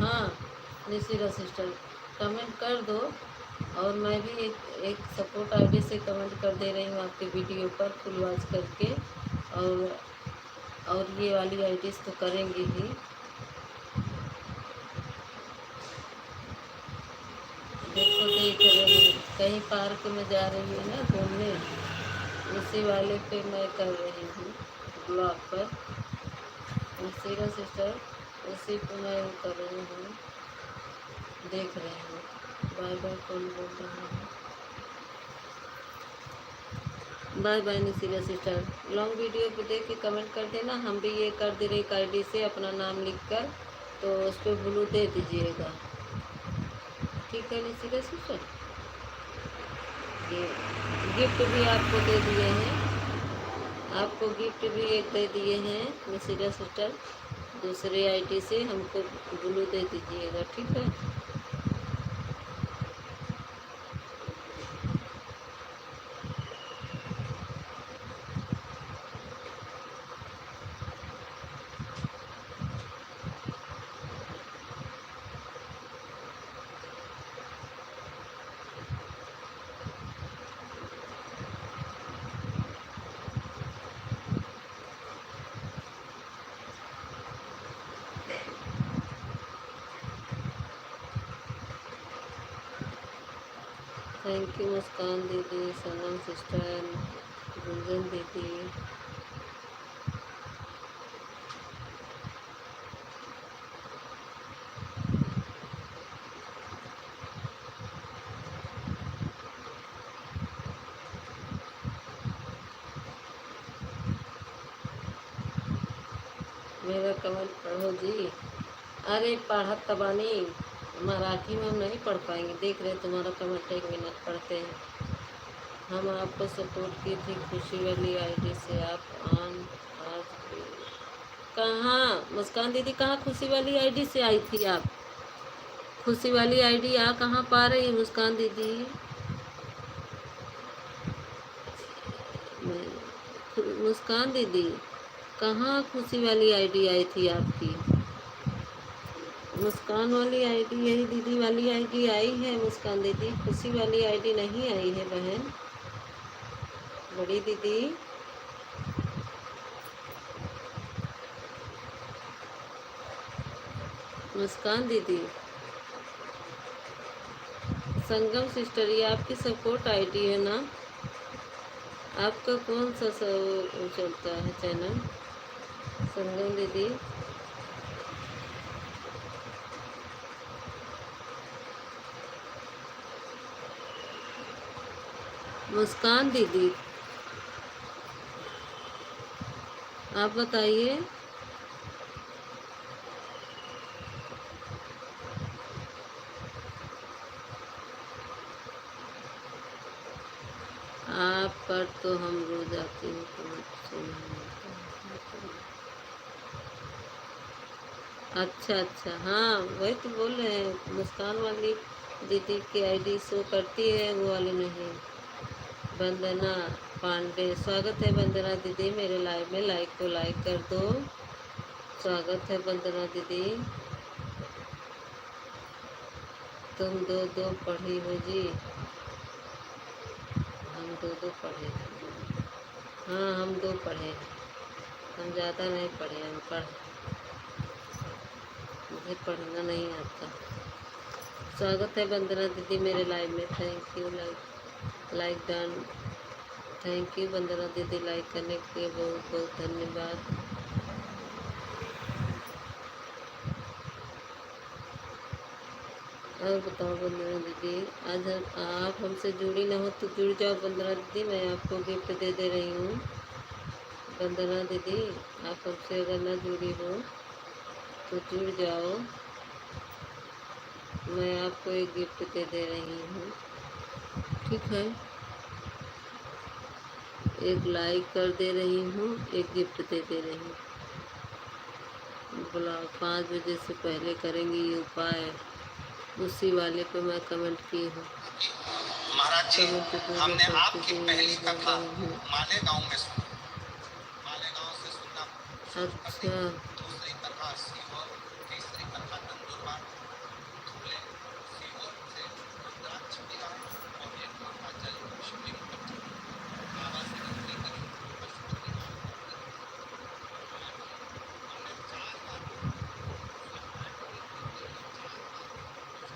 A: हाँ निशिरा सिस्टर कमेंट कर दो, और मैं भी एक सपोर्ट आईडी से कमेंट कर दे रही हूँ आपके वीडियो पर फुल वॉच करके। और ये वाली आईडीज तो करेंगे ही। देखो देख रहे हैं, कहीं पार्क में जा रही है ना घूमने, उसी वाले पे मैं कर रही हूँ ब्लॉग पर। निशिरा सिस्टर उसी पे मैं वो कर रही हूँ, देख रहे हैं। बाय बाय, कौन बोल रहा है? Bye bye Nishira sister. Long video पे देख के कमेंट कर देना, हम भी ये कर दे रहे एक आईडी से अपना नाम लिख कर, तो उस पर ब्लू दे दीजिएगा, ठीक है निशिरा सिस्टर। ये गिफ्ट भी आपको दे दिए हैं, आपको गिफ्ट भी एक दे दिए हैं निशिरा सिस्टर, दूसरे आईडी से हमको ब्लू दे दीजिएगा, ठीक है। थैंक यू मुस्कान दीदी, सनम सिस्टर, गुंजन दीदी। मेरा कमेंट पढ़ो जी। अरे पढ़त तबानी, मराठी में हम नहीं पढ़ पाएंगे, देख रहे तुम्हारा कमेंट, एक मिनट पढ़ते हैं। हम आपको सपोर्ट की थी खुशी वाली आईडी से, आप ऑन आज भी कहाँ? मुस्कान दीदी कहाँ खुशी वाली आईडी से आई थी आप? खुशी वाली आईडी आ कहाँ पा रही है मुस्कान दीदी? मुस्कान दीदी कहाँ खुशी वाली आईडी आई थी आपकी? मुस्कान वाली आईडी, यही दीदी वाली आईडी आई है मुस्कान दीदी, खुशी वाली आईडी नहीं आई है बहन, बड़ी दीदी। मुस्कान दीदी, संगम सिस्टर, ये आपकी सपोर्ट आईडी है ना? आपका कौन सा वो चलता है चैनल? संगम दीदी, मुस्कान दीदी, आप बताइए। आप पर तो हम रोज आते हैं कमेंट सुनने। अच्छा अच्छा, हाँ वही तो बोल रहे हैं, मुस्कान वाली दीदी की आईडी शो करती है, वो वाली नहीं। वंदना पांडे, स्वागत है वंदना दीदी मेरे लाइव में, लाइक को लाइक कर दो। स्वागत है वंदना दीदी। तुम दो दो पढ़ी हो जी? हम दो दो पढ़े। हाँ हम दो पढ़े, हम ज़्यादा नहीं पढ़े, हम मुझे पढ़ना नहीं आता। स्वागत है वंदना दीदी मेरे लाइव में, thank you, like done. Thank you Vandana दीदी, लाइक करने के लिए बहुत बहुत धन्यवाद। और बताओ वंदना दीदी, आज आप हमसे जुड़ी ना हो तो जुड़ जाओ वंदना दीदी, मैं आपको गिफ्ट दे रही हूँ। वंदना दीदी, आप हमसे अगर ना जुड़ी हो तो जुड़ जाओ, मैं आपको एक गिफ्ट दे रही हूँ, ठीक है? एक लाइक कर दे रही हूँ, एक गिफ्ट दे रही हूँ। बोला 5 बजे से पहले करेंगी ये उपाय, उसी वाले पे मैं कमेंट की हूँ।
B: महाराज जी, हमने आपकी पहली कथा मालेगांव में सुनी। मालेगांव से सुनना शुरू कर दी।
A: अच्छा,
B: दूसरी कथा सीहोर, तीसरी कथा नंदुरबार, धुले, सीहोर से रुद्राक्ष मिला है और एक गंगा जल शिवलिंग पर चढ़ा। बाबा से विनती करी, पशुपतिनाथ मंदिर हमने 4 बार सुहाना कीर्तन किया, 4 बार पशुपति ने रूप लिया, सबको 4 गिफ्ट दिए।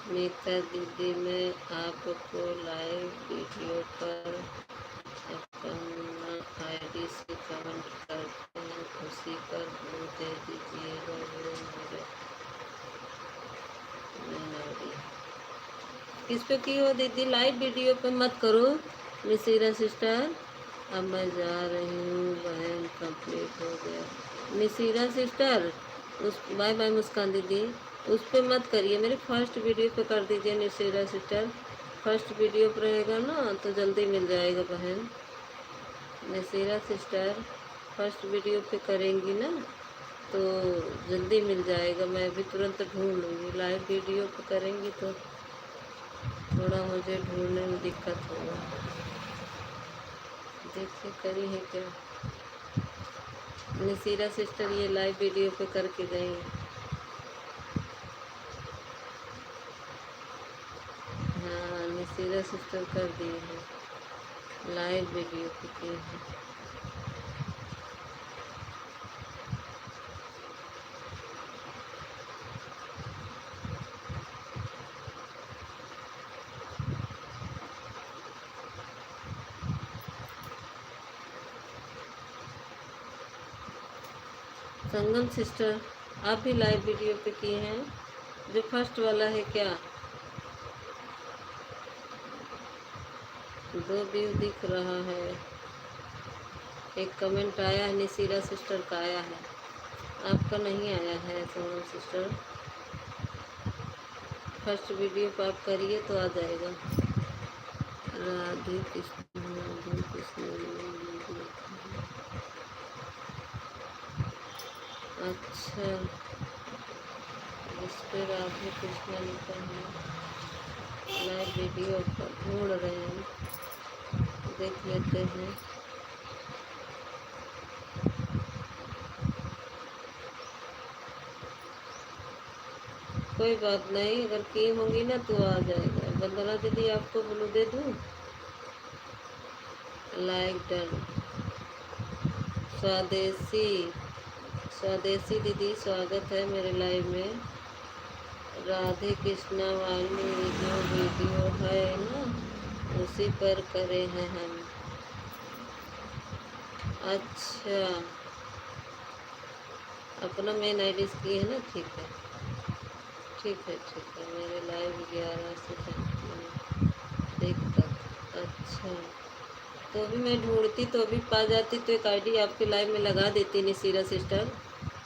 A: नीता दीदी, मैं आपको लाइव वीडियो पर अपना आईडी से कमेंट करते हैं, उसी पर वो दे दीजिएगा, वो मेरे मेन आईडी। किस पे की हो दीदी? लाइव वीडियो पे मत करो मिसीरा सिस्टर। अब मैं जा रही हूँ बहन, कंप्लीट हो गया। मिसीरा सिस्टर, उस बाय बाय मुस्कान दीदी, उस पर मत करिए, मेरे फर्स्ट वीडियो पे कर दीजिए मिसीरा सिस्टर। फर्स्ट वीडियो पर रहेगा ना तो जल्दी मिल जाएगा बहन। मिसीरा सिस्टर फर्स्ट वीडियो पे करेंगी ना तो जल्दी मिल जाएगा, मैं भी तुरंत ढूंढ लूँगी। लाइव वीडियो पे करेंगी तो थोड़ा मुझे ढूंढने में दिक्कत होगा। देखिए करी है क्या नसीरा सिस्टर, ये लाइव वीडियो पे करके गई। हाँ नसीरा सिस्टर कर दिए हैं, लाइव वीडियो पे की है। संगम सिस्टर, आप भी लाइव वीडियो पे किए हैं? जो फर्स्ट वाला है क्या? 2 व्यू दिख रहा है। एक कमेंट आया है, नसीरा सिस्टर का आया है, आपका नहीं आया है संगम सिस्टर। फर्स्ट वीडियो पर आप करिए तो आ जाएगा। राधे कृष्ण, राधे कृष्ण। अच्छा, इस पे राधे कृष्ण लिखा है। लाइव वीडियो पर ढूंढ रहे हैं, देख लेते हैं। कोई बात नहीं, अगर की होंगी ना तो आ जाएगा। वंदना दीदी आपको ब्लू दे दूँ? Like done. स्वदेशी स्वदेशी दीदी स्वागत है मेरे लाइव में। राधे कृष्णा वाली जो वीडियो है ना उसी पर करे हैं हम। अच्छा, अपना मेन आईडी की है ना, ठीक है ठीक है ठीक है। मेरे लाइव 11 से देख तक। अच्छा, तो भी मैं ढूंढती तो अभी पा जाती तो एक आईडी आपके लाइव में लगा देती निसीरा सिस्टर,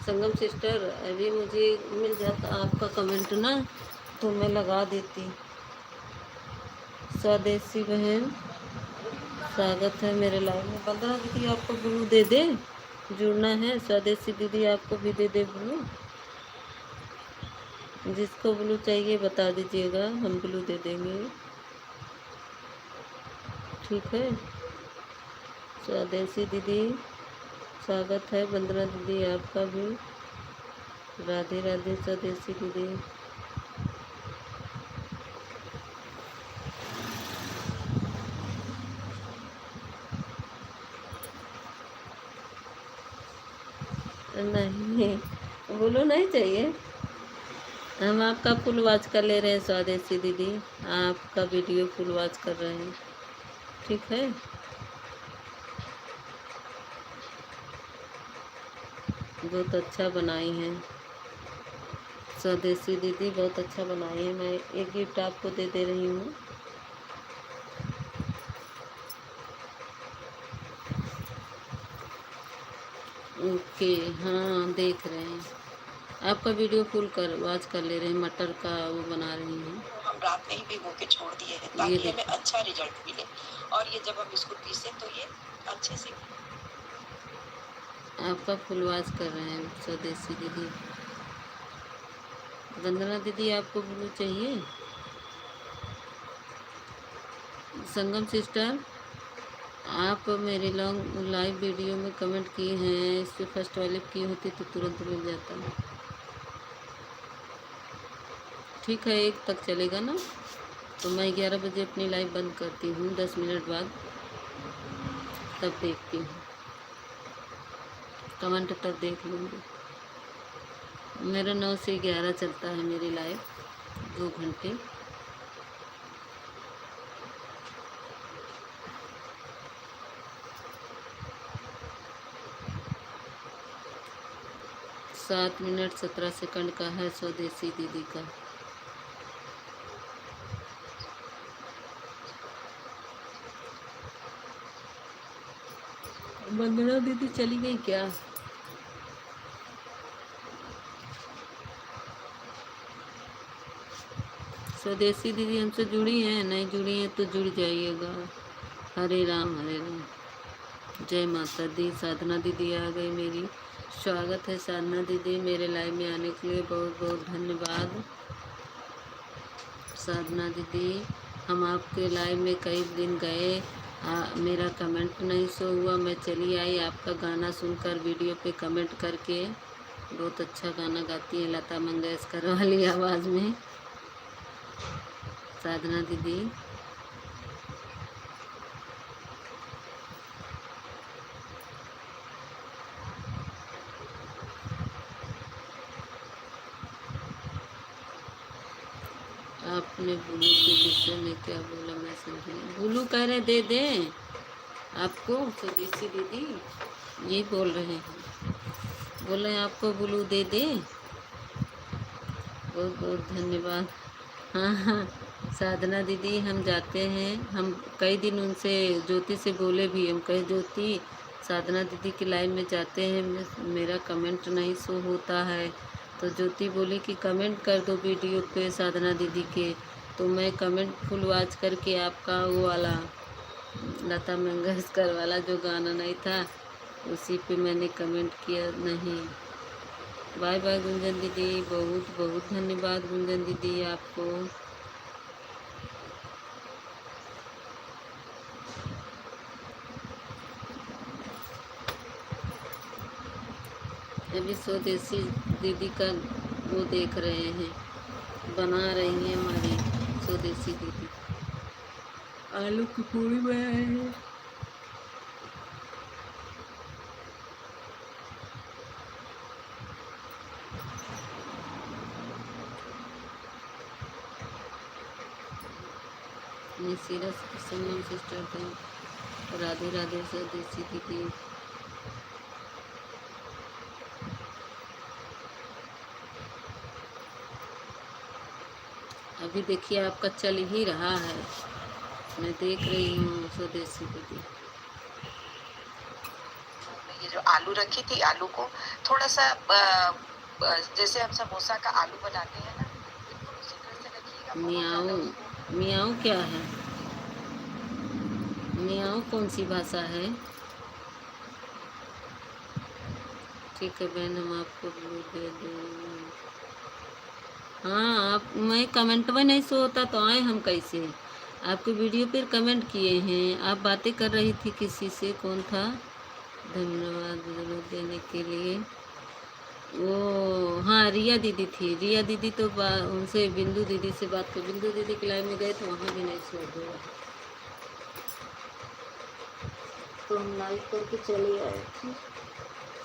A: संगम सिस्टर। अभी मुझे मिल जाता आपका कमेंट ना तो मैं लगा देती। स्वदेशी बहन स्वागत है मेरे लाइव में। 15 दीदी आपको ब्लू दे दे, जुड़ना है। स्वदेशी दीदी आपको भी दे दे ब्लू, जिसको ब्लू चाहिए बता दीजिएगा, हम ब्लू दे देंगे, ठीक है। स्वदेशी दीदी स्वागत है। वंदना दीदी आपका भी, राधे राधे स्वदेशी दीदी। नहीं, ब्लू नहीं चाहिए, हम आपका फुल वॉच कर ले रहे हैं स्वदेशी दीदी, आपका वीडियो फुल वॉच कर रहे हैं, ठीक है। बहुत अच्छा बनाई हैं स्वदेशी दीदी, बहुत अच्छा बनाई है। मैं एक गिफ्ट आपको दे दे रही हूँ। ओके, हाँ देख रहे हैं आपका वीडियो फुल कर वॉच कर ले रहे हैं। मटर का वो बना रही हैं,
C: हम रात में ही भिगो के छोड़ दिए हैं ताकि हमें अच्छा रिजल्ट मिले, और ये जब हम इसको पीसे तो ये अच्छे से।
A: आपका फुल वॉच कर रहे हैं स्वदेशी दीदी। वंदना दीदी आपको ब्लू चाहिए। संगम सिस्टर आप मेरे लॉन्ग लाइव वीडियो में कमेंट किए हैं, इस पर फर्स्ट वाले की होती तो तुरंत मिल जाता है, ठीक है। 1 तक चलेगा ना, तो मैं 11 बजे अपनी लाइव बंद करती हूँ, 10 मिनट बाद तब देखती हूँ, कमेंट तब देख लूँगी। मेरा 9 से 11 चलता है मेरी लाइव, 2 घंटे। सात मिनट 17 सेकंड का है स्वदेशी दीदी का। वंदना दीदी चली गई क्या? स्वदेशी दीदी हमसे जुड़ी हैं, नहीं जुड़ी हैं तो जुड़ जाइएगा। हरे राम हरे राम। जय माता दी। साधना दीदी आ गई मेरी, स्वागत है साधना दीदी, मेरे लाइव में आने के लिए बहुत बहुत धन्यवाद। साधना दीदी, हम आपके लाइव में कई दिन गए, मेरा कमेंट नहीं शो हुआ, मैं चली आई आपका गाना सुनकर, वीडियो पे कमेंट करके। बहुत अच्छा गाना गाती है, लता मंगेशकर वाली आवाज़ में साधना दीदी। आपने बुलू के विषय में क्या बोला मैं समझी नहीं। बुलू कह रहे दे दें आपको, स्वदेशी दीदी ये बोल रहे हैं, बोल रहे हैं आपको बुलू दे दें। बहुत बहुत धन्यवाद। हाँ हाँ साधना दीदी, हम जाते हैं, हम कई दिन उनसे ज्योति से बोले भी, हम कहे ज्योति साधना दीदी की लाइन में जाते हैं, मेरा कमेंट नहीं शो होता है, तो ज्योति बोली कि कमेंट कर दो वीडियो पे साधना दीदी के, तो मैं कमेंट फुल वॉच करके आपका वो वाला लता मंगेशकर वाला जो गाना नहीं था उसी पे मैंने कमेंट किया। नहीं, बाय बाय गुंजन दीदी, बहुत बहुत धन्यवाद गुंजन दीदी आपको। अभी स्वदेशी दीदी का वो देख रहे हैं, बना रही हैं हमारी स्वदेशी दीदी, आलू की पूरी बनाई है। निसीरा सोनम सिस्टर थे, राधे राधे स्वदेशी दीदी। अभी देखिए आपका चल ही रहा है, मैं देख रही हूँ स्वदेशी दीदी।
C: ये जो आलू रखी थी, आलू को थोड़ा सा जैसे हम समोसा का आलू बनाते हैं ना, बिल्कुल उसी तरह से रखिएगा। बहुत
A: मियाऊ,
C: ज्यादा उसको
A: मियाऊ क्या है? मियाऊ कौन सी भाषा है? ठीक है बहन, हम आपको ब्लू दे दें। हाँ, आप मैं कमेंट में नहीं शो होता तो आए हम कैसे? आपकी वीडियो पर कमेंट किए हैं, आप बातें कर रही थी किसी से, कौन था? धन्यवाद देने के लिए। वो हाँ, रिया दीदी थी। रिया दीदी तो उनसे बिंदु दीदी से बात कर, बिंदु दीदी के लाइव में गए तो वहाँ भी नहीं शो हुआ, तो हम लाइव करके चले आए थे।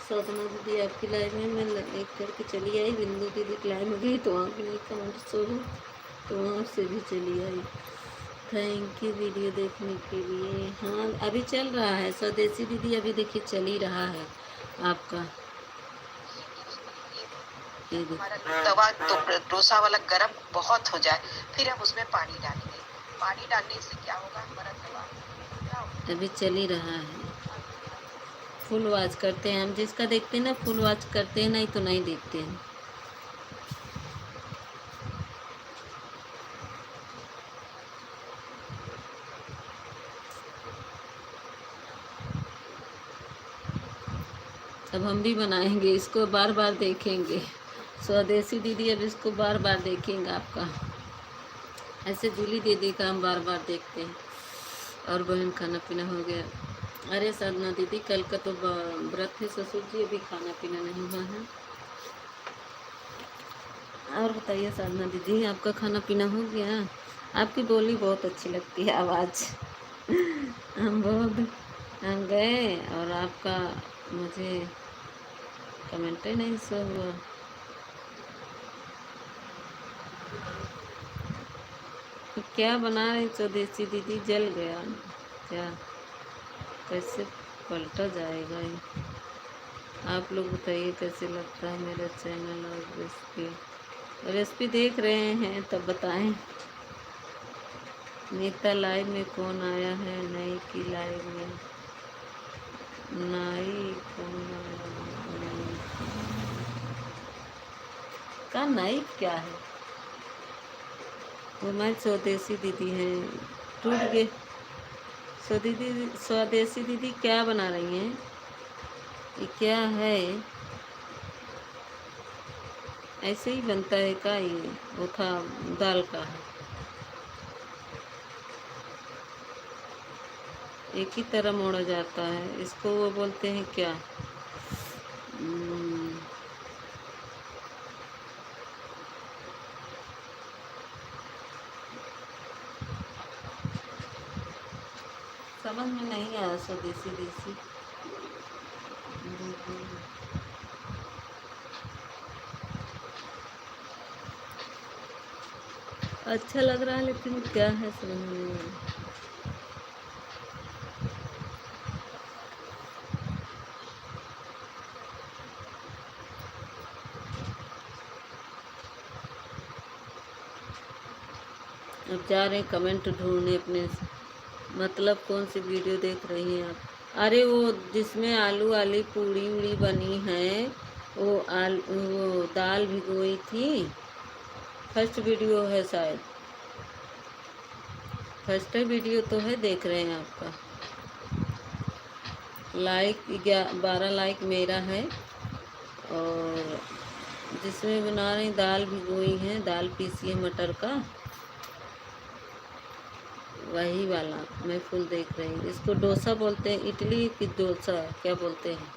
A: साधना दीदी आपकी लाइव में मैं लाइव करके चली आई, बिंदु दीदी की लाइव में गई तो वहाँ भी नहीं कमेंट शो हो, तो वहाँ से भी चली आई। थैंक यू वीडियो देखने के लिए। हाँ, अभी चल रहा है स्वदेशी दीदी, अभी देखिए चल ही रहा है आपका। ये
C: हमारा तवा तो डोसा वाला गरम बहुत हो जाए, फिर हम उसमें पानी डालेंगे। पानी डालने से क्या होगा, हमारा तवा
A: अभी चल ही रहा है। फुल वॉच करते हैं हम, जिसका देखते हैं ना फुल वॉच करते हैं, नहीं तो नहीं देखते हैं। अब हम भी बनाएंगे इसको, बार बार देखेंगे। स्वदेशी दीदी अब इसको बार बार देखेंगे आपका। ऐसे जूली दीदी का हम बार बार देखते हैं। और बहन खाना पीना हो गया? अरे साधना दीदी कल का तो व्रत है ससुर जी, अभी खाना पीना नहीं हुआ है। और बताइए साधना दीदी, आपका खाना पीना हो गया? आपकी बोली बहुत अच्छी लगती है, आवाज़। हम गए और आपका मुझे कमेंट ही नहीं शो हुआ। तो क्या बना रहे स्वदेशी दीदी? जल गया क्या? कैसे पलटा जाएगा ये? आप लोग बताइए कैसे लगता है मेरा चैनल और रेसिपी। रेसिपी देख रहे हैं तब बताएं। नीता लाइव में कौन आया है? नई की लाइव में नई कौन आया? का नई क्या है? वो मैं स्वदेशी दीदी है, टूट गए। स्वदेशी दीदी क्या बना रही हैं? ये क्या है? ऐसे ही बनता है का ये? वो था दाल का है, एक ही तरह मोड़ा जाता है इसको, वो बोलते हैं क्या? समझ में नहीं आया स्वदेशी देसी। अच्छा लग रहा है लेकिन क्या है समझ में नहीं आया। अब जा रहे हैं कमेंट ढूंढने अपने, मतलब कौन सी वीडियो देख रही हैं आप? अरे वो जिसमें आलू वाली पूड़ी उड़ी बनी है, वो दाल भिगोई थी, फर्स्ट वीडियो है शायद, फर्स्ट वीडियो तो है, देख रहे हैं आपका। लाइक 12 लाइक मेरा है, और जिसमें बना रही दाल भिगोई है, दाल पीसी है मटर का, वही वाला मैं फुल देख रही हूँ। इसको डोसा बोलते हैं, इडली की डोसा क्या बोलते हैं?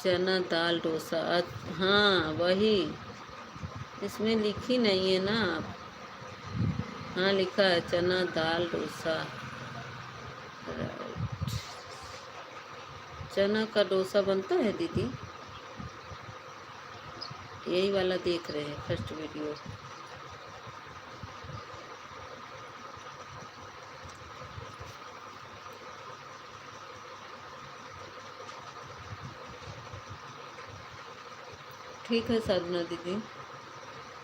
A: चना दाल डोसा। हाँ वही, इसमें लिखी नहीं है ना आप? हाँ लिखा है चना दाल डोसा। चना का डोसा बनता है दीदी? यही वाला देख रहे हैं फर्स्ट वीडियो। ठीक है साधना दीदी।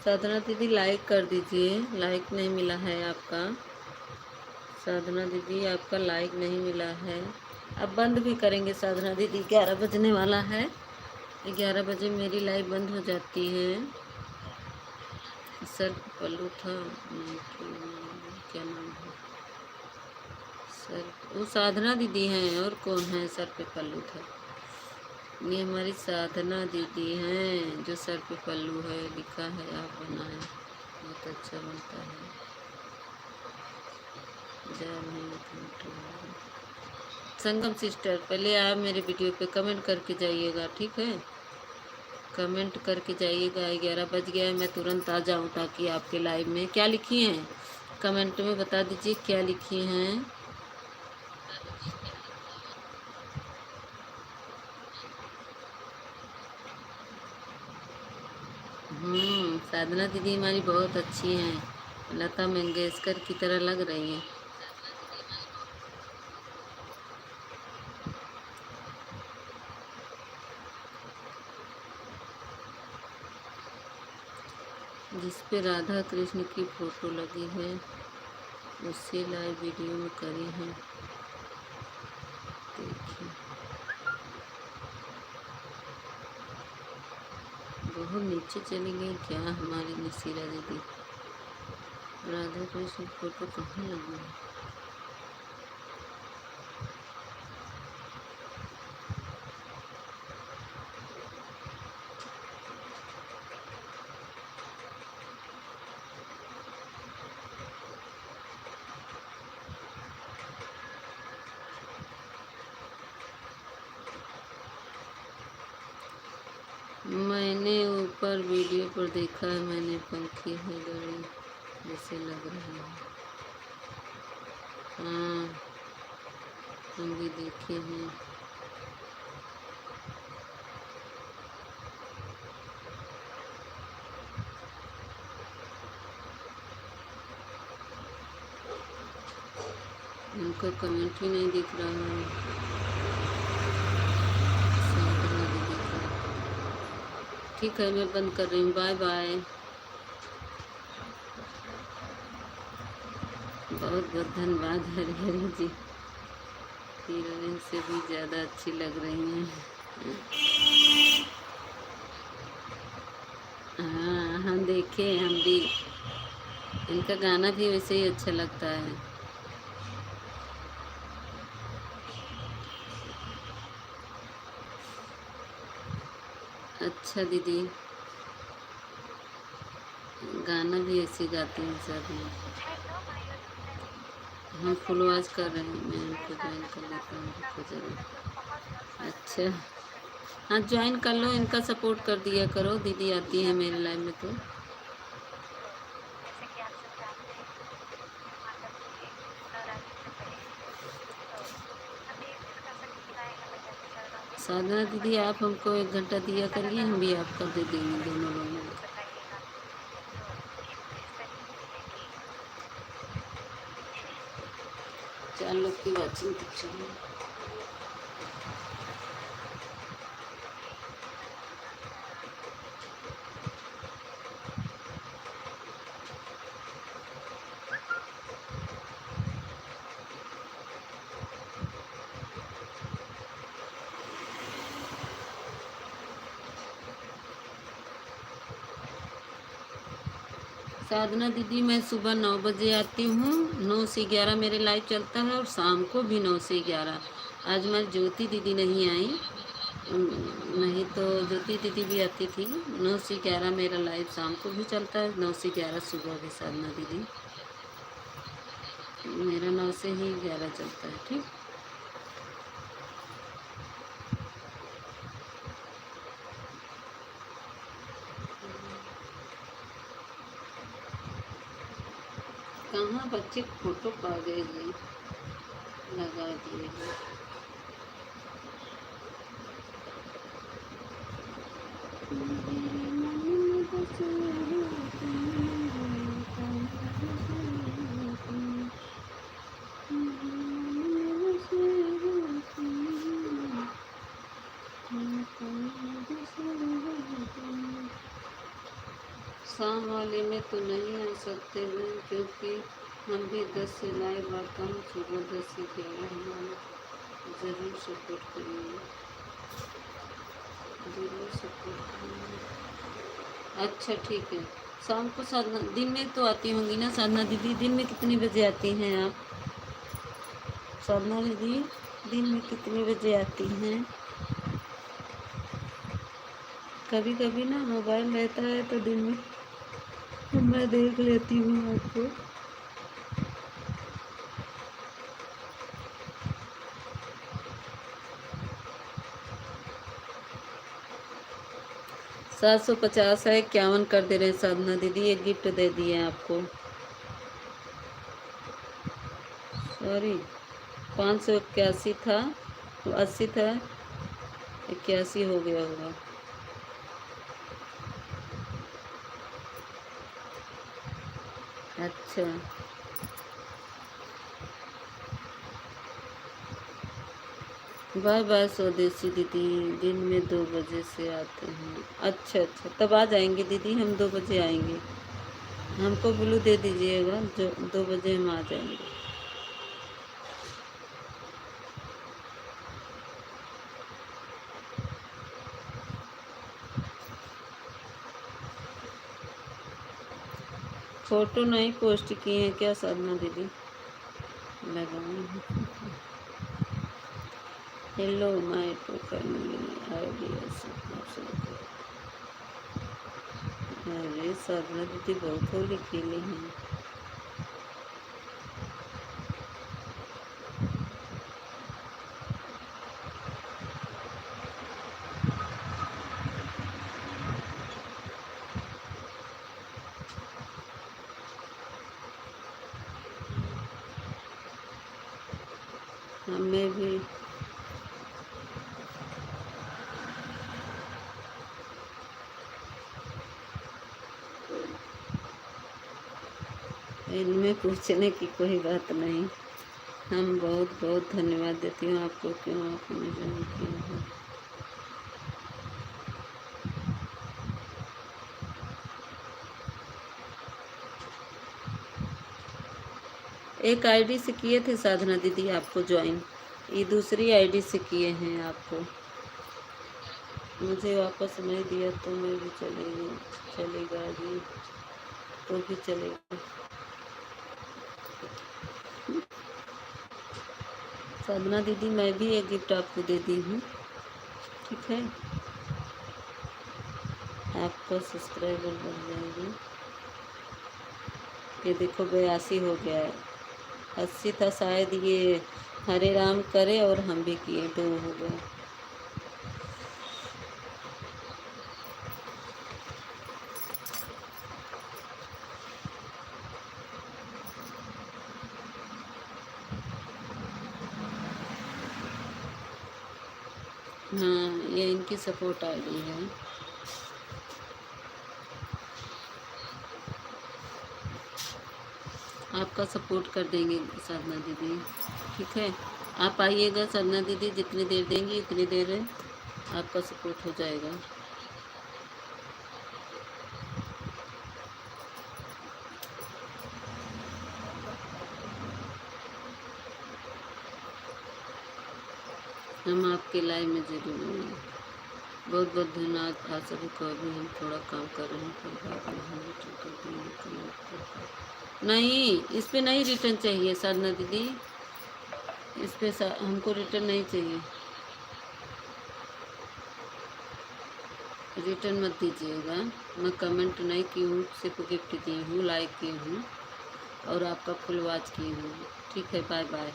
A: साधना दीदी लाइक कर दीजिए, लाइक नहीं मिला है आपका। साधना दीदी आपका लाइक नहीं मिला है। अब बंद भी करेंगे साधना दीदी, 11 बजने वाला है। 11 बजे मेरी लाइव बंद हो जाती है। सर पल्लू था, क्या नाम है सर? वो साधना दीदी हैं, और कौन है सर पे पल्लू था? ये हमारी साधना दीदी हैं जो सर पे पल्लू है लिखा है, आप बनाए, बहुत अच्छा बनता है। जय भीम। संगम सिस्टर, पहले आप मेरे वीडियो पे कमेंट करके जाइएगा, ठीक है? कमेंट करके जाइएगा। 11 बज गया है, मैं तुरंत आ जाऊँ ताकि आपके लाइव में क्या लिखी हैं कमेंट में बता दीजिए, क्या लिखी हैं। साधना दीदी हमारी बहुत अच्छी हैं, लता मंगेशकर की तरह लग रही हैं। जिस पे राधा कृष्ण की फ़ोटो लगी है उससे लाइव वीडियो में करी है, देखिए। बहुत नीचे चली गई क्या हमारी नसीरा दीदी? राधा कृष्ण की फ़ोटो कहाँ लगी है? मैंने ऊपर वीडियो पर देखा है, मैंने पंखी है गड़ी जैसे लग रही है। हाँ, हम भी देखे हैं। उनका कमेंट ही नहीं दिख रहा है। ठीक है, मैं बंद कर रही हूँ, बाय बाय। बहुत बहुत धन्यवाद हरी हरी जी, हीरोइन से भी ज़्यादा अच्छी लग रही हैं। हाँ, हम देखे, हम भी, इनका गाना भी वैसे ही अच्छा लगता है। अच्छा दीदी, गाना भी ऐसे गाती हैं सब में। हम फुल वॉच कर रहे हैं, मैं उनको ज्वाइन कर लेता हूँ, रुको जरा। अच्छा, हाँ ज्वाइन कर लो, इनका सपोर्ट कर दिया करो, दीदी आती है मेरे लाइव में तो। साधना दीदी आप हमको 1 घंटा दिया करिए, हम भी आपका दे देंगे दोनों लोगों को। 4 लोग की वॉचिंग तो चाहिए। साधना दीदी मैं सुबह 9 बजे आती हूँ, 9 से 11 मेरे लाइव चलता है, और शाम को भी 9 से 11। आज हमारी ज्योति दीदी नहीं आई, नहीं तो ज्योति दीदी भी आती थी। 9 से 11 मेरा लाइव शाम को भी चलता है, 9 से 11 सुबह भी साधना दीदी, मेरा 9 से ही 11 चलता है, ठीक। कहाँ बच्चे फोटो पा गए जी, लगा दिए हैं। शाम वाले में तो नहीं आ सकते हैं क्योंकि हम भी 10 से लाइव आता हूँ, सुबह 10 से 11 हमारा ज़रूर सपोर्ट करिए, ज़रूर सपोर्ट करिए। अच्छा ठीक है, शाम को साधना दिन में तो आती होंगी ना साधना दीदी? दिन में कितने बजे आती हैं आप साधना दीदी? दिन में कितने बजे आती हैं? कभी कभी ना मोबाइल रहता है तो दिन में मैं देख लेती हूँ आपको। सात 750 है, 51 कर दे रहे हैं साधना दीदी, एक गिफ्ट दे दिए आपको। सॉरी 581 था, 80 था, 81 हो गया होगा। अच्छा बाय बाय स्वदेशी दीदी, दिन में 2 बजे से आते हैं। अच्छा अच्छा, तब आ जाएंगे दीदी, हम 2 बजे आएंगे, हमको ब्लू दे दीजिएगा, जो 2 बजे हम आ जाएंगे। फोटो नहीं पोस्ट किए हैं क्या साधना दीदी? लगाऊं? Hello my two family ideas. अरे साधना दीदी बहुत होली खेली हैं। हमें भी इनमें पूछने की कोई बात नहीं, हम बहुत बहुत धन्यवाद देती हूँ आपको, क्यों आपने ज्वाइन किया है। एक आईडी से किए थे साधना दीदी आपको ज्वाइन, ये दूसरी आईडी से किए हैं आपको। मुझे वापस नहीं दिया तो मैं भी चलेगा जी, तो भी चलेगा। साधना दीदी मैं भी एक गिफ्ट आपको दे दी हूँ, ठीक है? आपका सब्सक्राइबर बढ़ जाएगा। ये देखो 82 हो गया है, 80 था शायद, ये हरे राम करे और हम भी किए, 2 हो गए। हाँ ये इनकी सपोर्ट आईडी है। आपका सपोर्ट कर देंगे साधना दीदी, ठीक है? आप आइएगा साधना दीदी, जितनी देर देंगी उतनी देर आपका सपोर्ट हो जाएगा। हम आपके लाइव में जरूर आएंगे। बहुत बहुत धन्यवाद आप सभी को। अभी हम थोड़ा काम कर रहे हैं, फिर बाद में हम रिटर्न कर देंगे, कमेंट करके। नहीं इस पे नहीं रिटर्न चाहिए साधना दीदी, इस पे हमको रिटर्न नहीं चाहिए, रिटर्न मत दीजिएगा। मैं कमेंट नहीं की हूँ, सिर्फ गिफ्ट दी हूँ, लाइक की हूँ और आपका फुल वॉच की हूँ, ठीक है? Bye bye.